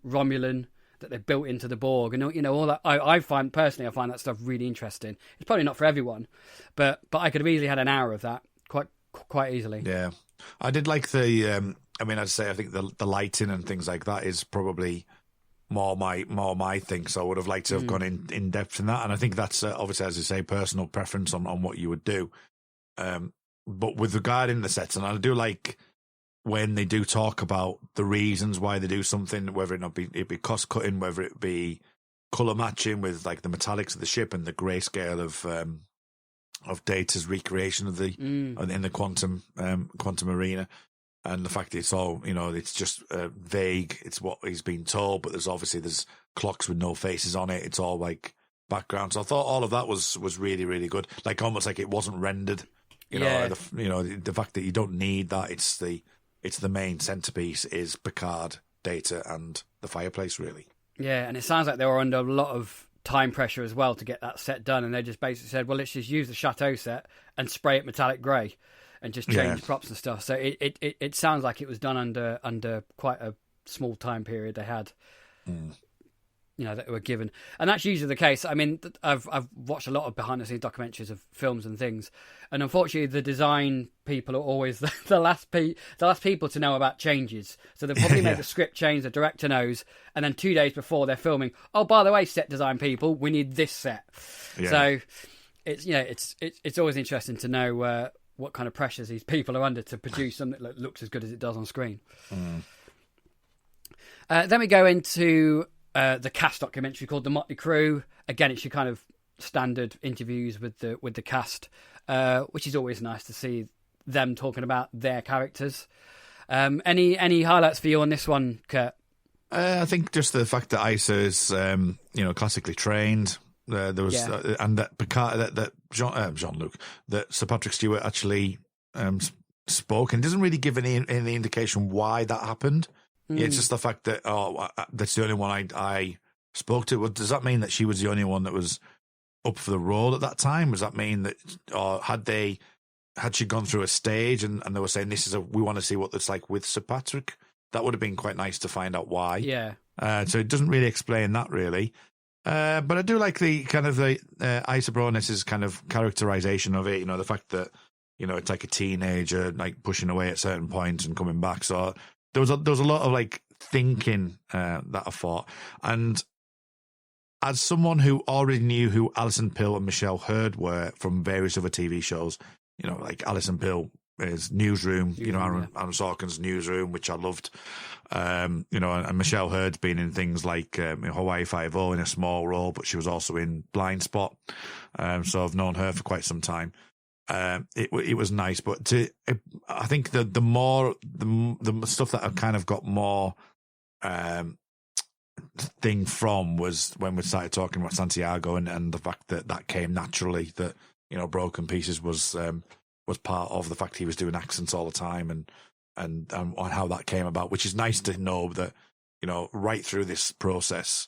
Romulan that they've built into the Borg, and all that. I find that stuff really interesting. It's probably not for everyone, but I could have easily had an hour of that quite easily. Yeah, I did like the. I'd say I think the lighting and things like that is probably more my thing. So I would have liked to have gone in depth in that, and I think that's obviously, as you say, personal preference on what you would do. But with regarding the sets, and I do like when they do talk about the reasons why they do something, whether it be cost cutting, whether it be color matching with like the metallics of the ship and the grayscale of Data's recreation of in the quantum arena, and the fact that it's all it's just vague. It's what he's been told, but there's clocks with no faces on it. It's all like background. So I thought all of that was really, really good. Like almost like it wasn't rendered. The fact that you don't need that. It's the main centerpiece is Picard, Data, and the fireplace, really. Yeah, and it sounds like they were under a lot of time pressure as well to get that set done, and they just basically said, well, let's just use the Chateau set and spray it metallic grey and just change props and stuff. So it sounds like it was done under quite a small time period they had. That were given, and that's usually the case. I mean, I've watched a lot of behind the scenes documentaries of films and things, and unfortunately, the design people are always the last people to know about changes. So they've probably made the script change, the director knows, and then 2 days before they're filming, oh, by the way, set design people, we need this set. So it's always interesting to know what kind of pressures these people are under to produce something that looks as good as it does on screen. Then we go into the cast documentary called The Motley Crew. Again, it's your kind of standard interviews with the cast, which is always nice to see them talking about their characters. Any highlights for you on this one, Kurt? I think just the fact that Isa is classically trained. There was and that Picard, that Jean-Luc, that Sir Patrick Stewart actually spoke, and doesn't really give any indication why that happened. It's just the fact that that's the only one I spoke to. Well, does that mean that she was the only one that was up for the role at that time? Does that mean that, or had they had she gone through a stage and they were saying we want to see what it's like with Sir Patrick, that would have been quite nice to find out why. Yeah. So it doesn't really explain that really. But I do like the kind of the Isa Bronis's kind of characterization of it. You know, the fact that, you know, it's like a teenager like pushing away at certain points and coming back. So there was a lot of like thinking that I thought. And as someone who already knew who Alison Pill and Michelle Hurd were from various other TV shows, you know, like Alison Pill is Newsroom, you know, Aaron Sorkin's Newsroom, which I loved. You know, and Michelle Hurd's been in things like Hawaii Five-O in a small role, but she was also in Blind Spot. So I've known her for quite some time. It was nice, but I think the stuff that I kind of got more thing from was when we started talking about Santiago and the fact that came naturally, that, you know, Broken Pieces was part of the fact he was doing accents all the time and on how that came about, which is nice to know that, you know, right through this process,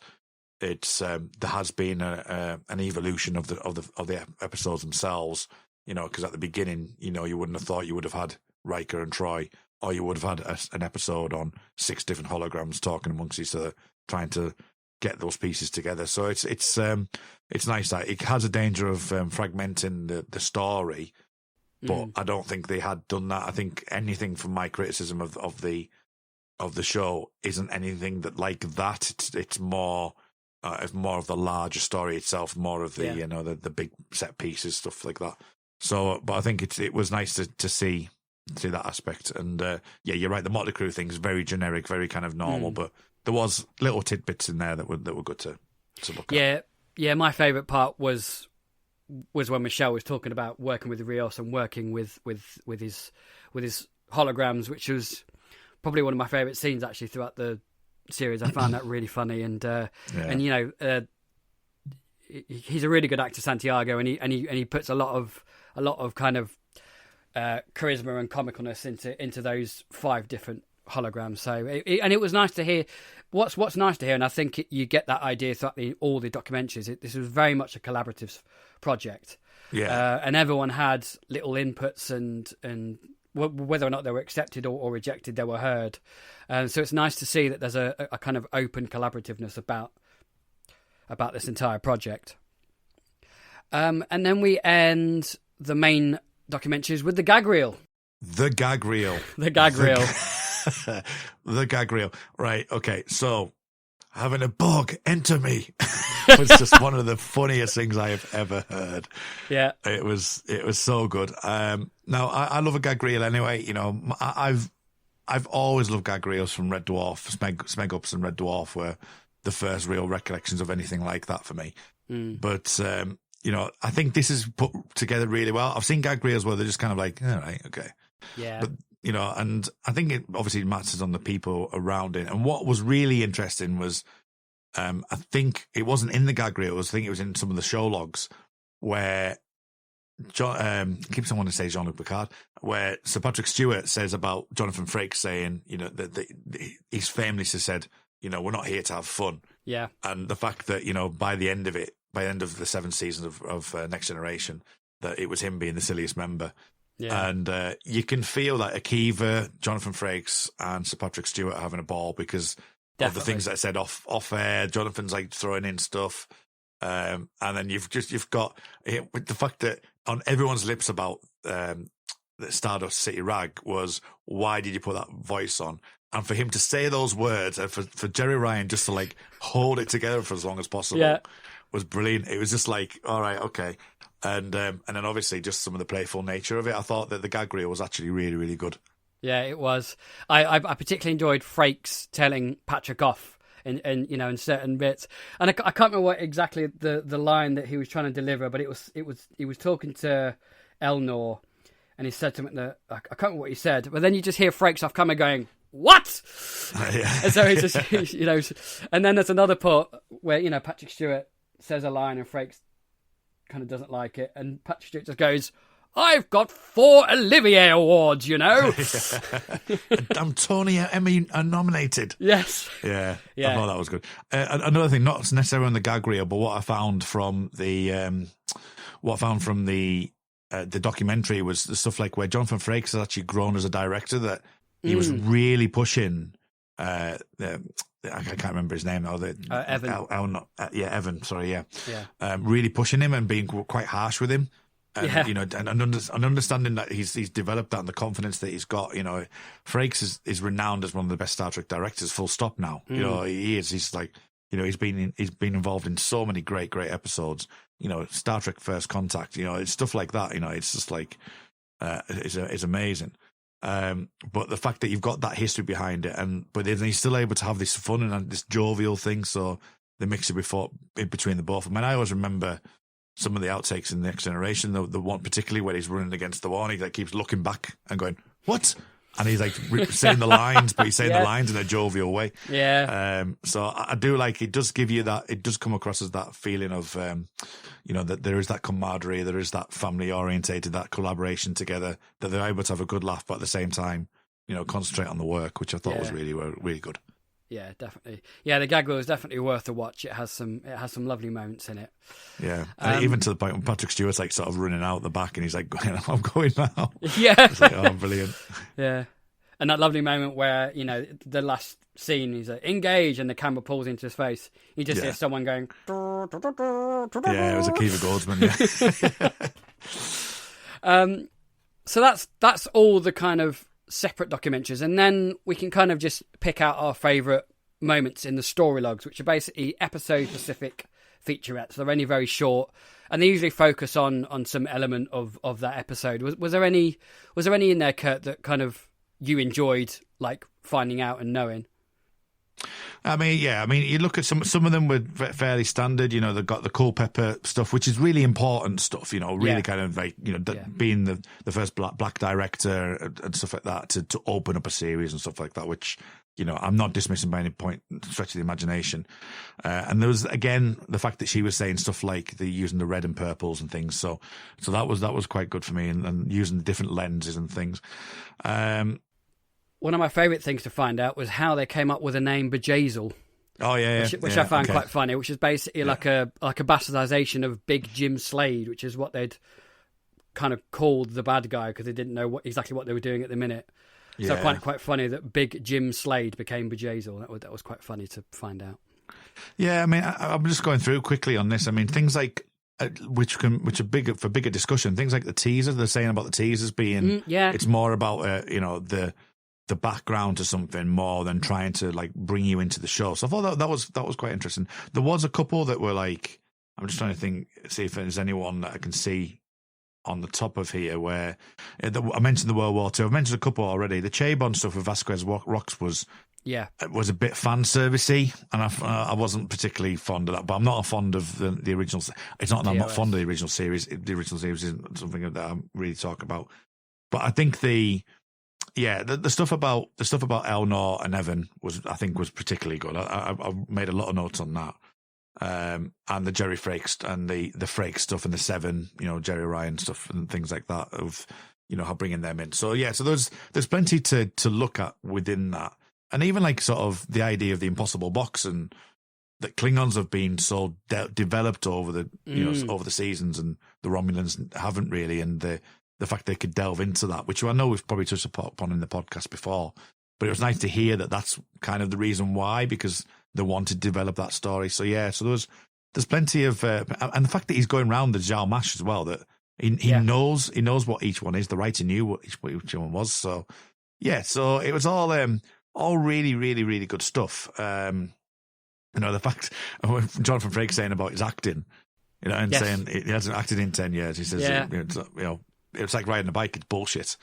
it's there has been an evolution of the episodes themselves, you know, because at the beginning, you know, you wouldn't have thought you would have had Riker and Troy, or you would have had an episode on 6 different holograms talking amongst each other, trying to get those pieces together. So it's nice that it has a danger of fragmenting the story. But I don't think they had done that. I think anything from my criticism of the show isn't anything that like that. It's more of the larger story itself, more of the you know the big set pieces, stuff like that. So, but I think it was nice to see that aspect. And yeah, you're right. The Motley Crue thing is very generic, very kind of normal, but there was little tidbits in there that were good to look at. Yeah. My favourite part was when Michelle was talking about working with Rios and working with his holograms, which was probably one of my favourite scenes actually throughout the series. I found that really funny, and you know, he's a really good actor, Santiago, and he puts a lot of kind of charisma and comicalness into those 5 different holograms. So it was nice to hear. What's nice to hear, and I think you get that idea throughout all the documentaries. This was very much a collaborative project, and everyone had little inputs, and whether or not they were accepted or rejected, they were heard. So it's nice to see that there's a kind of open collaborativeness about this entire project. And then we end the main documentaries with the gag reel. The gag reel. The gag reel. The gag reel. Right, okay. So, having a bug enter me was just one of the funniest things I have ever heard. Yeah. It was so good. Now, I love a gag reel anyway. You know, I've always loved gag reels from Red Dwarf. Smeg Ups and Red Dwarf were the first real recollections of anything like that for me. But, you know, I think this is put together really well. I've seen gag reels where they're just kind of like, all right, okay. Yeah. But, you know, and I think it obviously matters on the people around it. And what was really interesting was, I think it wasn't in the gag reels. I think it was in some of the show logs where I keep on wanting to say Jean-Luc Picard, where Sir Patrick Stewart says about Jonathan Frakes saying, you know, that his family has said, you know, we're not here to have fun. Yeah. And the fact that, you know, by the end of the 7th season of Next Generation, that it was him being the silliest member. Yeah. And you can feel that Akiva, Jonathan Frakes, and Sir Patrick Stewart are having a ball because of the things that I said off air. Jonathan's like throwing in stuff, and then you've got with the fact that on everyone's lips about the Stardust City Rag was, why did you put that voice on? And for him to say those words, and for Jerry Ryan just to like hold it together for as long as possible, was brilliant. It was just like, all right, okay. And then obviously just some of the playful nature of it. I thought that the gag reel was actually really, really good. Yeah, it was. I particularly enjoyed Frakes telling Patrick off in you know, in certain bits. And I can't remember what exactly the line that he was trying to deliver, but he was talking to Elnor, and he said something that I can't remember what he said. But then you just hear Frakes off camera going, "What?" And so he just, you know, and then there's another part where, you know, Patrick Stewart says a line and Frakes kind of doesn't like it, and Patrick Stewart just goes, "I've got 4 Olivier Awards, you know." I'm Tony Emmy nominated. Yes. Yeah. I thought that was good. Another thing, not necessarily on the gag reel, but what I found from the the documentary was the stuff like where Jonathan Frakes has actually grown as a director, that he was really pushing. I can't remember his name now. Evan. Evan. Sorry, yeah. Really pushing him and being quite harsh with him. And, you know, and understanding that he's developed that and the confidence that he's got. You know, Frakes is renowned as one of the best Star Trek directors. Full stop. Now, you know, he is. He's like, you know, he's been involved in so many great episodes. You know, Star Trek First Contact. You know, it's stuff like that. You know, it's just like it's amazing. But the fact that you've got that history behind it, but then he's still able to have this fun and this jovial thing. So the mixture between the both. I mean, I always remember some of the outtakes in the Next Generation, the one particularly where he's running against the wall, and he like keeps looking back and going, "What?" And he's like saying the lines, but he's saying the lines in a jovial way. Yeah. So I do like, it does give you that, it does come across as that feeling of, you know, that there is that camaraderie, there is that family orientated, that collaboration together, that they're able to have a good laugh, but at the same time, you know, concentrate on the work, which I thought was really good. Yeah, definitely. Yeah, the gag reel is definitely worth a watch. It has some lovely moments in it. Yeah, and even to the point when Patrick Stewart's like sort of running out the back, and he's like, "I'm going now." Yeah, it's like, oh, brilliant. Yeah, and that lovely moment where, you know, the last scene, he's like, "Engage," and the camera pulls into his face. You just hear someone going. Yeah, it was Akiva Goldsman. Yeah. So that's all the kind of separate documentaries, and then we can kind of just pick out our favourite moments in the story logs, which are basically episode specific featurettes. They're only very short, and they usually focus on some element of that episode. Was there any in there, Kurt, that kind of you enjoyed, like finding out and knowing? I mean, you look at some of them were fairly standard. You know, they've got the Culpepper stuff, which is really important stuff. You know, really kind of like, you know, being the first black director and stuff like that to open up a series and stuff like that. Which, you know, I'm not dismissing by any point, stretch of the imagination. And there was again the fact that she was saying stuff like using the red and purples and things. So that was quite good for me, and using different lenses and things. One of my favourite things to find out was how they came up with the name Bjayzl. Oh yeah, which I found quite funny. Which is basically like a bastardization of Big Jim Slade, which is what they'd kind of called the bad guy because they didn't know exactly what they were doing at the minute. So I find it quite funny that Big Jim Slade became Bjayzl. That was quite funny to find out. Yeah, I mean, I'm just going through quickly on this. I mean, things like which are bigger for bigger discussion. Things like the teaser. They're saying about the teasers being it's more about you know, the background to something more than trying to like bring you into the show. So I thought that was quite interesting. There was a couple that were like, I'm just trying to see if there's anyone that I can see on the top of here where I mentioned the World War II. I've mentioned a couple already. The Chabon stuff with Vasquez Rocks was a bit fan servicey, and I wasn't particularly fond of that. But I'm not fond of the original. It's not that I'm not fond of the original series. The original series isn't something that I really talk about. But I think the stuff about Elnor and Evan was particularly good. I made a lot of notes on that, and the Jerry Frakes and the Frakes stuff and the Seven, you know, Jerry Ryan stuff and things like that of, you know, how bringing them in. So so there's plenty to look at within that, and even like sort of the idea of the impossible box, and that Klingons have been so developed over the over the seasons, and the Romulans haven't really, and the fact they could delve into that, which I know we've probably touched upon in the podcast before, but it was nice to hear that that's kind of the reason why, because they wanted to develop that story. So there's plenty of, and the fact that he's going around the Zhao Mash as well, that he knows what each one is. The writer knew what each one was. So so it was all really, really, really good stuff. You know, the fact Jonathan Frakes saying about his acting, you know, and saying he hasn't acted in 10 years. He says, you know, it's like riding a bike. It's bullshit.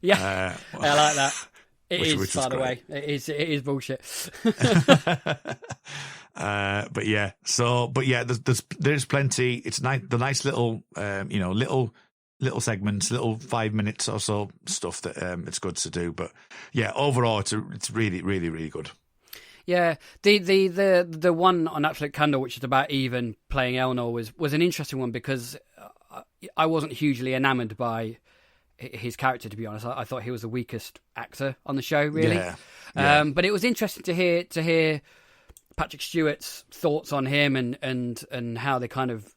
Yeah, I like that. Which by the way, it is bullshit. There's plenty. It's nice. The nice little, you know, little segments, little 5 minutes or so stuff that it's good to do. But overall, it's really, really, really good. Yeah, the one on Absolute Candle, which is about Even playing Elnor, was an interesting one because I wasn't hugely enamoured by his character, to be honest. I thought he was the weakest actor on the show, really. But it was interesting to hear Patrick Stewart's thoughts on him and how they kind of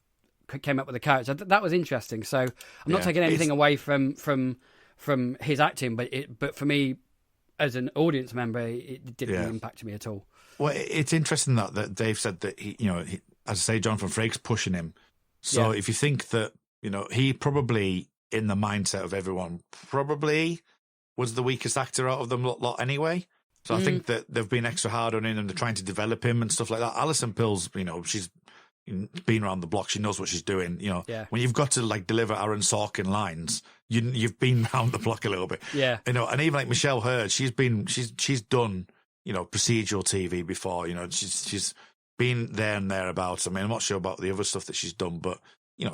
came up with the character. That was interesting. So I'm not taking anything away from his acting, but for me, as an audience member, it didn't really impact me at all. Well, it's interesting that Dave said that he, as I say, Jonathan Frakes pushing him. So if you think that, he probably, in the mindset of everyone, probably was the weakest actor out of them lot anyway. So I think that they've been extra hard on him and they're trying to develop him and stuff like that. Alison Pill's, she's been around the block. She knows what she's doing. When you've got to deliver Aaron Sorkin lines, you've been around the block a little bit. Yeah. And even like Michelle Hurd, she's done, procedural TV before. She's been there and thereabouts. I mean, I'm not sure about the other stuff that she's done, but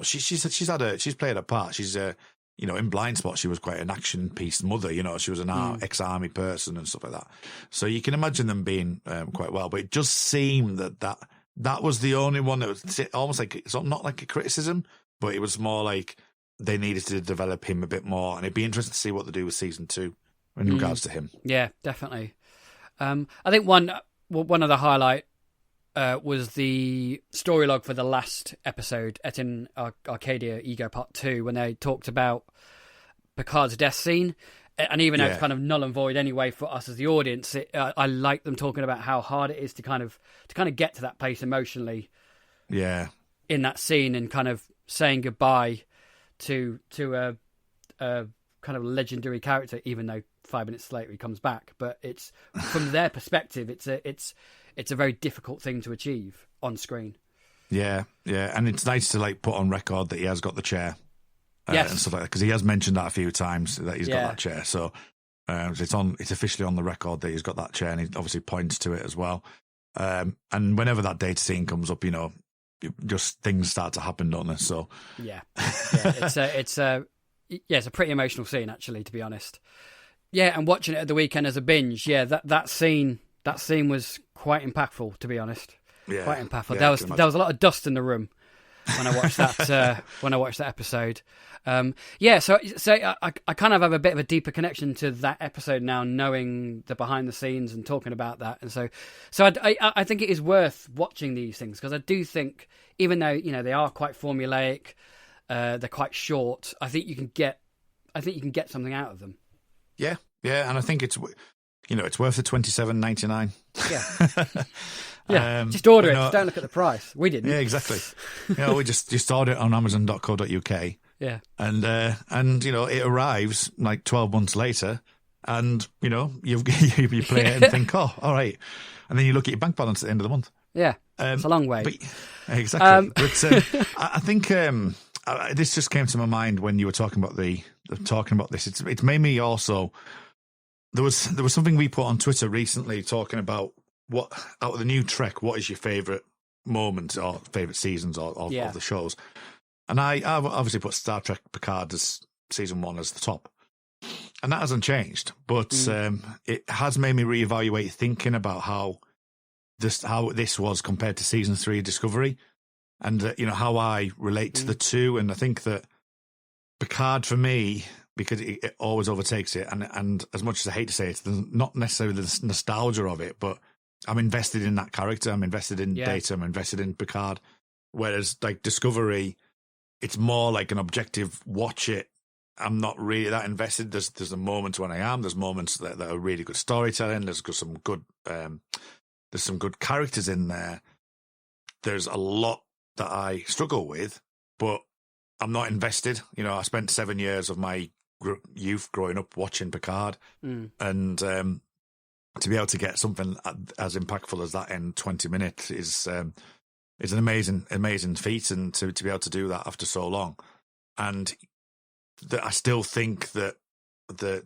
she's played a part. She's in Blind Spot, she was quite an action piece mother. She was an ex-army person and stuff like that. So you can imagine them being quite well. But it just seemed that was the only one that was almost like, it's not like a criticism, but it was more like they needed to develop him a bit more. And it'd be interesting to see what they do with season 2 in regards to him. Yeah, definitely. I think one of the highlight was the story log for the last episode, Et in Arcadia Ego Part 2, when they talked about Picard's death scene. And even though it's kind of null and void anyway for us as the audience, I like them talking about how hard it is to kind of get to that place emotionally. Yeah. In that scene, and kind of saying goodbye to a kind of legendary character, even though 5 minutes later he comes back. But it's from their perspective, it's a very difficult thing to achieve on screen. Yeah, and it's nice to put on record that he has got the chair. Yes, and stuff like that, because he has mentioned that a few times that he's got that chair. So it's officially on the record that he's got that chair, and he obviously points to it as well. And whenever that data scene comes up, just things start to happen, don't they? So it's a pretty emotional scene, actually, to be honest. Yeah, and watching it at the weekend as a binge, that scene was quite impactful, to be honest. Yeah, quite impactful. There was a lot of dust in the room when I watched that episode. So I kind of have a bit of a deeper connection to that episode now, knowing the behind the scenes and talking about that. And so I think it is worth watching these things, because I do think, even though they are quite formulaic, they're quite short, I think you can get something out of them. Yeah, and I think it's worth the $27.99. Yeah. Yeah, just order it. Just don't look at the price. We didn't. Yeah, exactly. We just order it on Amazon.co.uk. Yeah, and it arrives 12 months later, and you play it and think, oh, all right, and then you look at your bank balance at the end of the month. Yeah, it's a long way. Exactly. But I think this just came to my mind when you were talking about this. It's made me also. There was something we put on Twitter recently talking about what out of the new Trek, what is your favourite moment or favourite seasons of the shows? And I've obviously put Star Trek Picard as season 1 as the top, and that hasn't changed. But it has made me reevaluate thinking about how this was compared to season 3 Discovery, and how I relate to the two. And I think that Picard, for me, because it always overtakes it, and as much as I hate to say it, there's not necessarily the nostalgia of it, but I'm invested in that character. I'm invested in Data. I'm invested in Picard. Whereas Discovery, it's more like an objective watch it. I'm not really that invested. There's the moments when I am. There's moments that are really good storytelling. There's some good characters in there. There's a lot that I struggle with, but I'm not invested. I spent 7 years of my youth growing up watching Picard, and to be able to get something as impactful as that in 20 minutes is an amazing feat, and to be able to do that after so long. And I still think that the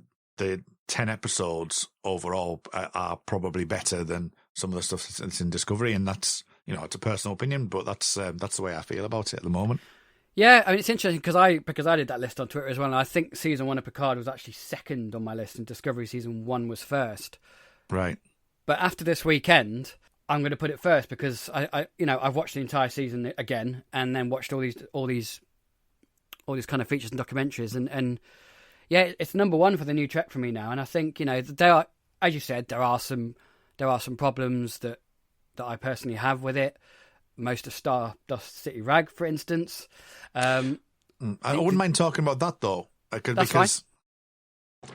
10 episodes overall are probably better than some of the stuff that's in Discovery, and that's it's a personal opinion, but that's the way I feel about it at the moment. Yeah, I mean, it's interesting because I did that list on Twitter as well, and I think season 1 of Picard was actually second on my list, and Discovery season 1 was first. Right. But after this weekend, I'm going to put it first, because I've watched the entire season again, and then watched all these kind of features and documentaries, and it's number 1 for the new Trek for me now. And I think there are, as you said, there are some problems that I personally have with it. most of Stardust City Rag, for instance. I wouldn't mind talking about that though, That's because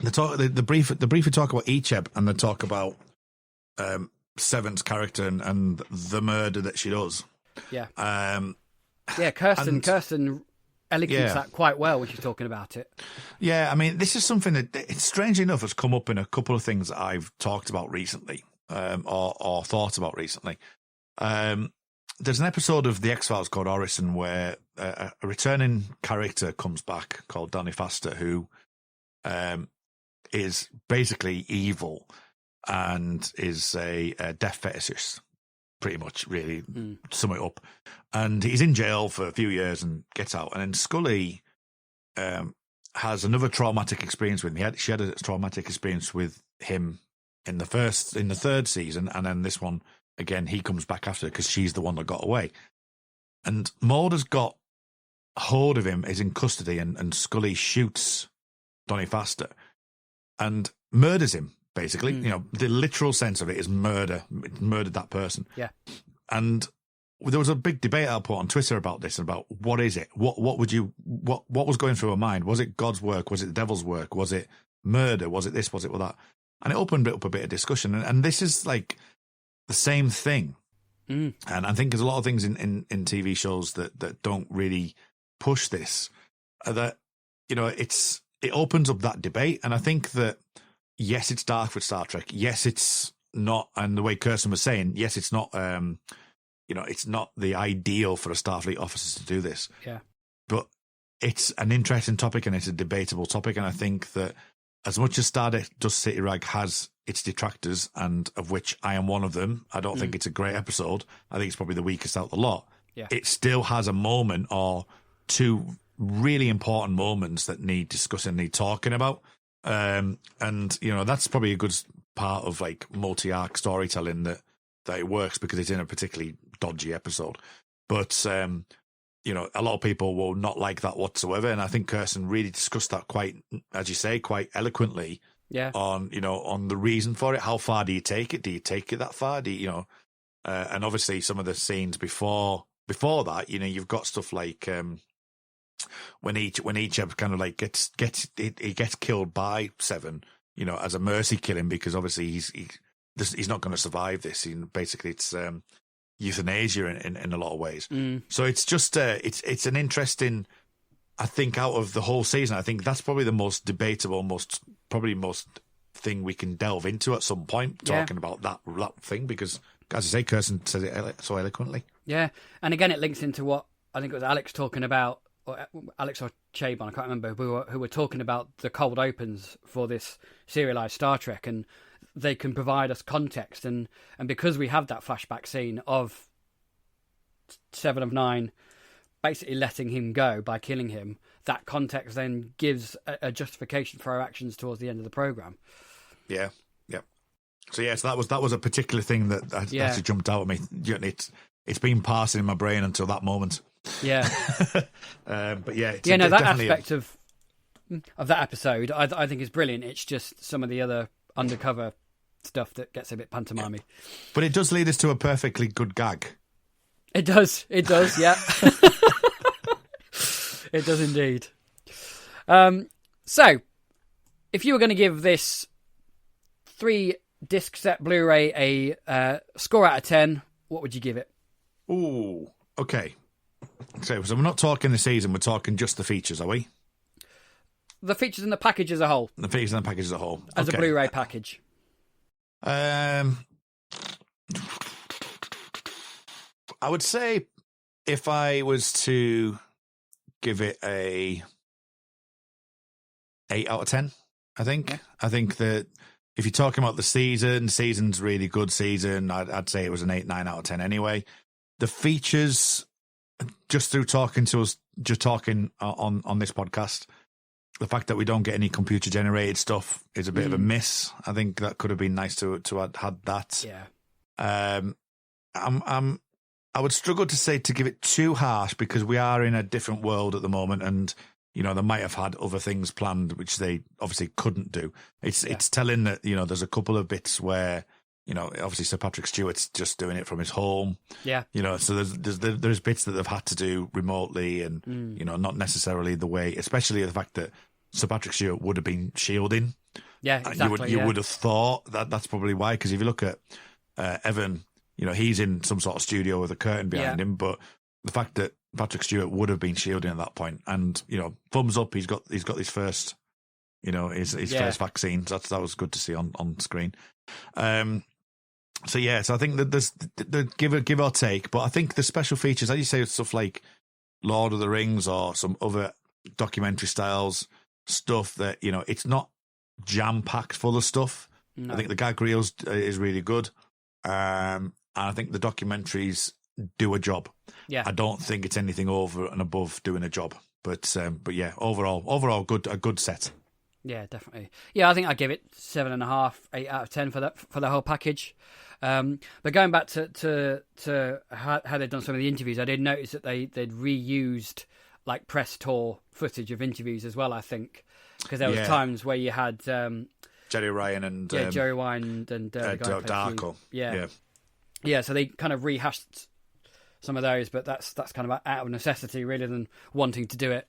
the brief we talk about Icheb and they talk about Seven's character and the murder that she does. Yeah. Yeah, Kirsten elocutions that quite well when she's talking about it. Yeah, I mean, this is something that, it's strangely enough, has come up in a couple of things that I've talked about recently, or thought about recently. There's an episode of The X-Files called Orison where a returning character comes back called Donny Faster, who is basically evil and is a death fetishist, pretty much, really, sum it up. And he's in jail for a few years and gets out. And then Scully has another traumatic experience with him. She had a traumatic experience with him in the third season, and then this one, again, he comes back after because she's the one that got away. And Mulder's got hold of him, is in custody, and Scully shoots Donny Faster and murders him, basically. You know, the literal sense of it is murder. Murdered that person. Yeah. And there was a big debate I put on Twitter about this, about what is it? What was going through her mind? Was it God's work? Was it the devil's work? Was it murder? Was it this? Was it that? And it opened up a bit of discussion. And this is like the same thing. And I think there's a lot of things in TV shows that don't really push this, that, you know, it opens up that debate. And I think that, yes, it's dark for Star Trek. Yes, it's not. And the way Kirsten was saying, yes, it's not, you know, it's not the ideal for a Starfleet officer to do this. Yeah. But it's an interesting topic and it's a debatable topic. And I think that as much as Stardust City Rag has its detractors, and of which I am one of them, I don't think it's a great episode. I think it's probably the weakest out of the lot. Yeah. It still has a moment or two really important moments that need discussing, need talking about. And, you know, that's probably a good part of like multi-arc storytelling that it works because it's in a particularly dodgy episode. But, you know, a lot of people will not like that whatsoever. And I think Kirsten really discussed that quite, as you say, quite eloquently. Yeah. On, you know, on the reason for it. How far do you take it? Do you take it that far? Do you, you know, and obviously some of the scenes before that, you know, you've got stuff like, when each kind of like he gets killed by Seven, you know, as a mercy killing, because obviously he's not going to survive this. Basically, it's euthanasia in a lot of ways. So it's just it's an interesting, I think, out of the whole season, I think that's probably the most debatable, most thing we can delve into at some point, talking about that thing, because, as I say, Kirsten said it so eloquently. Yeah, and again, it links into what I think it was Alex talking about, or Alex or Chabon, I can't remember, who were talking about the cold opens for this serialized Star Trek, and they can provide us context, and because we have that flashback scene of 7 of 9 basically letting him go by killing him, that context then gives a justification for our actions towards the end of the program. Yeah. So that was a particular thing that actually jumped out at me. It's been passing in my brain until that moment. Yeah. But yeah. That aspect of that episode, I think is brilliant. It's just some of the other undercover stuff that gets a bit pantomime-y. But it does lead us to a perfectly good gag. It does, yeah. It does indeed. So, if you were going to give this 3-disc set Blu-ray a score out of 10, what would you give it? Ooh, okay. So we're not talking the season, we're talking just the features, are we? The features and the package as a whole. The features and the package as a whole. As a Blu-ray package. I would say if I was to give it a 8 out of 10, I think. Yeah. I think that if you're talking about the season's really good season. I'd say it was an 8, 9 out of 10 anyway. The features, just through talking to us, just talking on this podcast, the fact that we don't get any computer generated stuff is a bit of a miss. I think that could have been nice to have had that. Yeah. I would struggle to give it too harsh, because we are in a different world at the moment, and you know they might have had other things planned which they obviously couldn't do. It's telling that, you know, there's a couple of bits where obviously Sir Patrick Stewart's just doing it from his home. Yeah. So there's bits that they've had to do remotely, and not necessarily the way, especially the fact that Sir Patrick Stewart would have been shielding. Yeah, exactly. You would have thought that's probably why, because if you look at Evan, he's in some sort of studio with a curtain behind him, but the fact that Patrick Stewart would have been shielding at that point, and thumbs up, he's got his first, his first vaccine. So that was good to see on screen. So I think that there's the give or take, but I think the special features, as you say, stuff like Lord of the Rings or some other documentary styles stuff that it's not jam packed full of stuff. No. I think the gag reels is really good, and I think the documentaries do a job. Yeah, I don't think it's anything over and above doing a job, but yeah, overall a good set. Yeah, definitely. Yeah, I think I give it 7.5, 8 out of 10 for the whole package. But going back to how they've done some of the interviews, I did notice that they'd reused like press tour footage of interviews as well. I think because there was times where you had Jerry Ryan and Jerry Ryan and Darko. Yeah. So they kind of rehashed some of those, but that's kind of out of necessity rather than wanting to do it.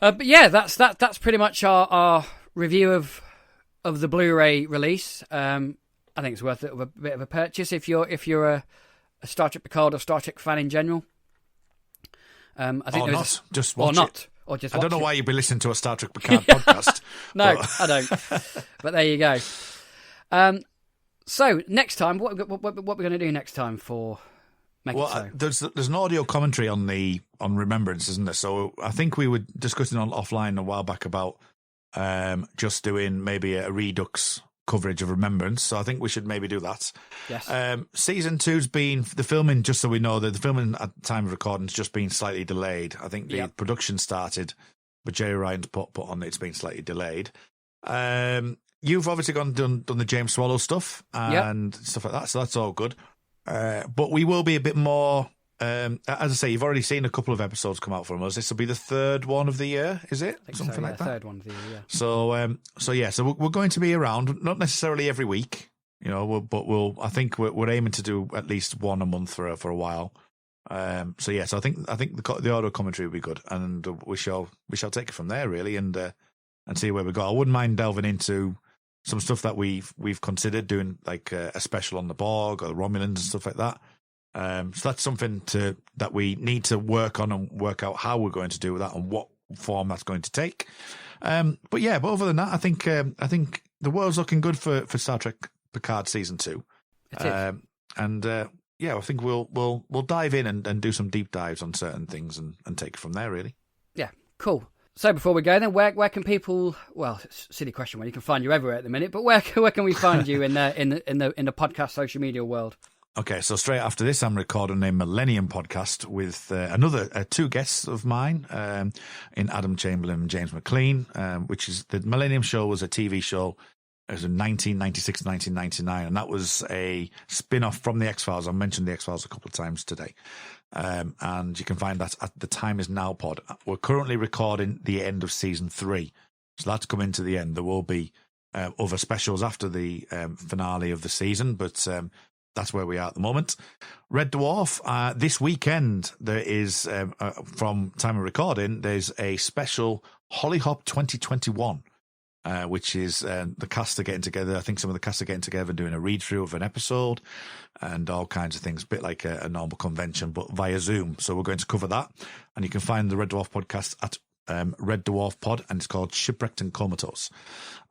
But yeah, that's pretty much our review of the Blu-ray release. I think it's worth a bit of a purchase if you're a Star Trek Picard or Star Trek fan in general. I think just watch it. Or just I don't know it. why you'd be listening to a Star Trek Picard podcast. No, I don't. But there you go. So next time, what we're going to do next time for Make It So? There's an audio commentary on Remembrance, isn't there? So I think we were discussing offline a while back about just doing maybe a Redux coverage of Remembrance. So I think we should maybe do that. Yes. Season 2's been the filming. Just so we know that the filming at the time of recording has just been slightly delayed. I think the production started, but Jerry Ryan's put on it's been slightly delayed. You've obviously done the James Swallow stuff and stuff like that, so that's all good. But we will be a bit more. As I say, you've already seen a couple of episodes come out from us. This will be the third one of the year, is it? Something like that. Third one of the year. Yeah. So we're going to be around, not necessarily every week, but I think we're aiming to do at least one a month for a while. So I think the audio commentary will be good, and we shall take it from there really, and see where we go. I wouldn't mind delving into some stuff that we've considered doing, like a special on the Borg or the Romulans and stuff like that. So that's something that we need to work on and work out how we're going to do that and what form that's going to take. But other than that, I think the world's looking good for Star Trek Picard season 2. It is. I think we'll dive in and do some deep dives on certain things and take it from there really. Yeah, cool. So before we go, then where can people? Well, it's a silly question. When you can find you everywhere at the minute, but where can we find you in the podcast social media world? Okay, so straight after this, I'm recording a Millennium podcast with another two guests of mine, in Adam Chamberlain and James McLean, which is the Millennium Show was a TV show. It was in 1996, 1999, and that was a spin-off from the X-Files. I mentioned the X-Files a couple of times today. And you can find that at the Time Is Now pod. We're currently recording the end of season 3. So that's coming to the end. There will be other specials after the finale of the season, but that's where we are at the moment. Red Dwarf, this weekend, there is, from time of recording, there's a special Hollyhop 2021. Which is the cast are getting together. I think some of the cast are getting together and doing a read-through of an episode and all kinds of things, a bit like a normal convention, but via Zoom. So we're going to cover that. And you can find the Red Dwarf podcast at Red Dwarf Pod, and it's called Shipwrecked and Comatose.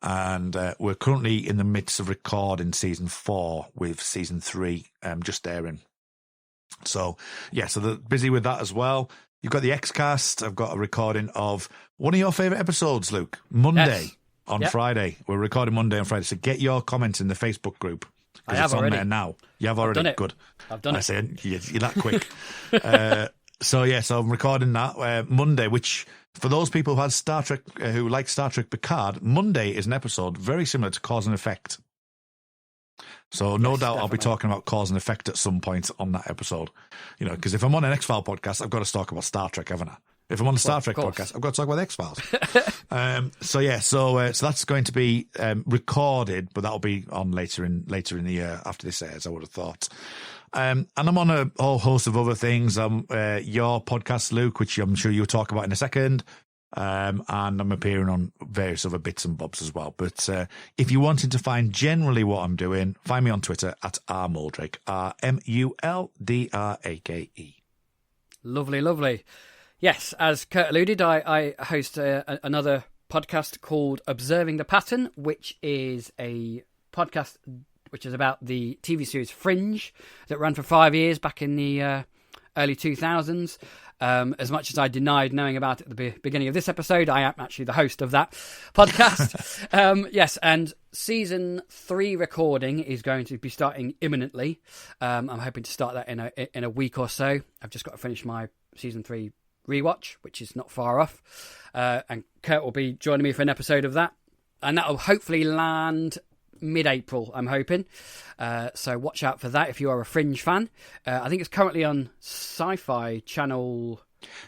And we're currently in the midst of recording season 4 with season 3 just airing. So, so they're busy with that as well. You've got the X-Cast. I've got a recording of one of your favourite episodes, Luke, Monday. Yes. On Friday. We're recording Monday on Friday. So get your comments in the Facebook group. I have it's already. On there now. You have already? Done it. Good. I've done it. I say, you're that quick. So I'm recording that Monday, which for those people who had Star Trek, who like Star Trek Picard, Monday is an episode very similar to Cause and Effect. So no doubt definitely. I'll be talking about Cause and Effect at some point on that episode. Because if I'm on an X-File podcast, I've got to talk about Star Trek, haven't I? If I'm on the Star Trek podcast, I've got to talk about the X-Files. So that's going to be recorded, but that'll be on later in the year after this airs, I would have thought. And I'm on a whole host of other things. Your podcast, Luke, which I'm sure you'll talk about in a second. And I'm appearing on various other bits and bobs as well. But if you wanted to find generally what I'm doing, find me on Twitter at rmuldrake, RMULDRAKE. Lovely. Yes, as Kurt alluded, I host another podcast called Observing the Pattern, which is a podcast which is about the TV series Fringe that ran for 5 years back in the early 2000s. As much as I denied knowing about it at the beginning of this episode, I am actually the host of that podcast. Yes, and season 3 recording is going to be starting imminently. I'm hoping to start that in a week or so. I've just got to finish my season 3 rewatch, which is not far off. And Kurt will be joining me for an episode of that. And that will hopefully land mid-April, I'm hoping. So watch out for that if you are a Fringe fan. I think it's currently on Sci-Fi Channel.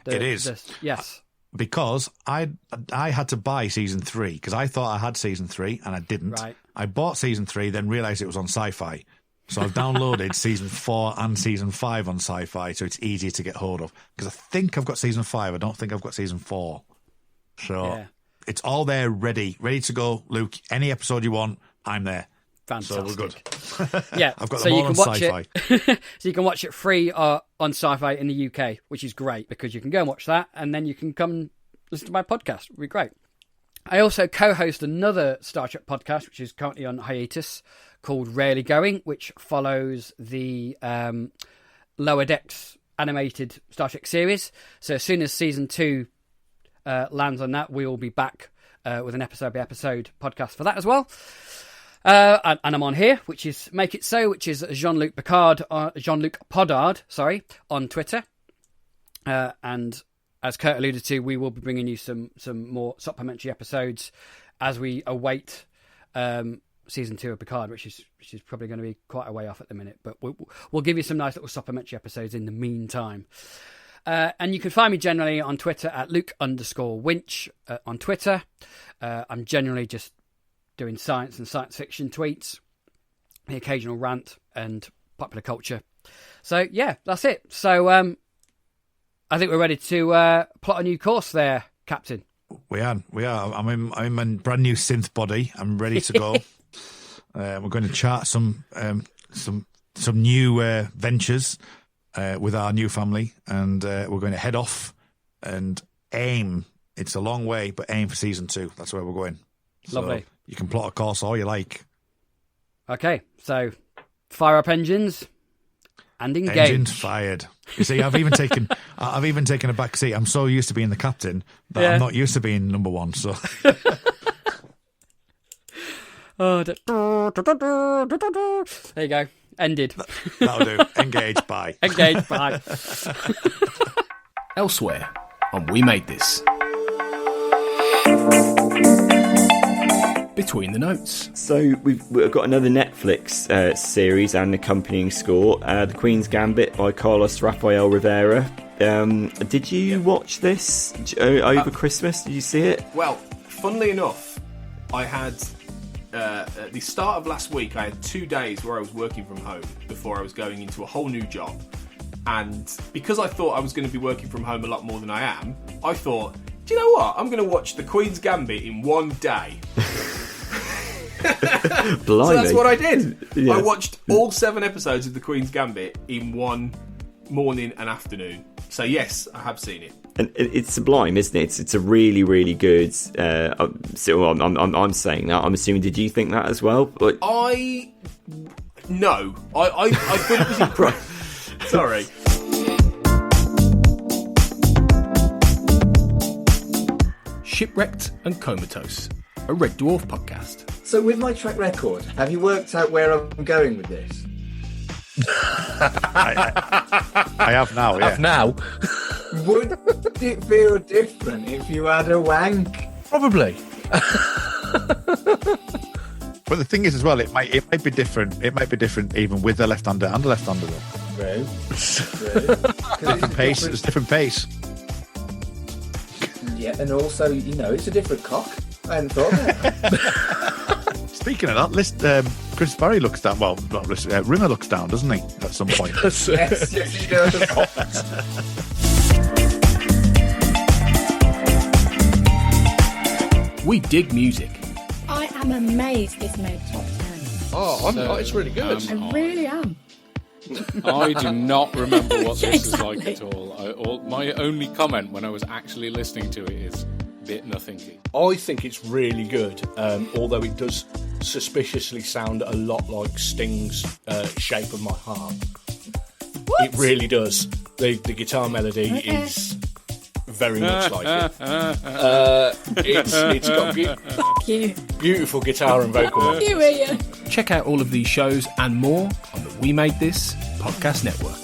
It is. Yes. Because I had to buy season 3 because I thought I had season 3 and I didn't. Right. I bought season 3, then realised it was on Sci-Fi. So I've downloaded season 4 and season 5 on Sci-Fi, so it's easier to get hold of. Because I think I've got season 5. I don't think I've got season 4. So it's all there, ready to go. Luke, any episode you want, I'm there. Fantastic. So we're good. Yeah, I've got so them all you on can watch Sci-Fi. it. So you can watch it free on Sci-Fi in the UK, which is great because you can go and watch that, and then you can come and listen to my podcast. It'll be great. I also co-host another Star Trek podcast, which is currently on hiatus, called Rarely Going, which follows the Lower Decks animated Star Trek series. So as soon as season 2 lands on that, we will be back with an episode-by-episode podcast for that as well. And I'm on here, which is Make It So, which is Jean-Luc Podard, on Twitter. And as Kurt alluded to, we will be bringing you some more supplementary episodes as we await season 2 of Picard, which is probably going to be quite a way off at the minute. But we'll give you some nice little supplementary episodes in the meantime. And you can find me generally on Twitter at Luke_Winch on Twitter. I'm generally just doing science and science fiction tweets, the occasional rant and popular culture. So yeah, that's it. So I think we're ready to plot a new course there, Captain. We are. I'm in my brand new synth body. I'm ready to go. We're going to chart some new ventures with our new family, and we're going to head off and aim. It's a long way, but aim for season 2. That's where we're going. Lovely. So you can plot a course all you like. Okay, so fire up engines and engage. Engines fired. You see, I've even taken a back seat. I'm so used to being the captain that I'm not used to being number 1. So. There you go. Ended. That'll do. Engage. Bye. Engage. Bye. Elsewhere on We Made This. Between the Notes. So we've got another Netflix series and accompanying score, The Queen's Gambit by Carlos Rafael Rivera. Did you watch this over Christmas? Did you see it? Well, funnily enough, I had at the start of last week, I had 2 days where I was working from home before I was going into a whole new job. And because I thought I was going to be working from home a lot more than I am, I thought, do you know what? I'm going to watch The Queen's Gambit in 1 day. So that's what I did. Yeah. I watched all 7 episodes of The Queen's Gambit in 1 morning and afternoon. So yes, I have seen it. And it's sublime, isn't it? It's a really, really good. So I'm saying that. I'm assuming. Did you think that as well? Like, I thought it was impressive. Sorry. Shipwrecked and Comatose, a Red Dwarf podcast. So with my track record, have you worked out where I'm going with this? I have now, yeah. Have now? Would it feel different if you had a wank? Probably. But the thing is as well, it might be different. It might be different even with the left-hander and the left-hander though. True. Different pace. It's different pace. Yeah, and also, it's a different cock. I hadn't thought of that. Speaking of that, Chris Barry looks down. Well, not Rimmer looks down, doesn't he? At some point. Yes, he does. We dig music. I am amazed this made top 10. Oh, I'm not. It's really good. I really am. I do not remember what Yeah, this exactly. is like at all. My only comment when I was actually listening to it is bit nothingy. I think it's really good, although it does suspiciously sound a lot like Sting's Shape of My Heart. What? It really does. The guitar melody is very much like it. It's got Fuck you. beautiful guitar and vocal. Fuck you, Ian. Check out all of these shows and more on the We Made This podcast network.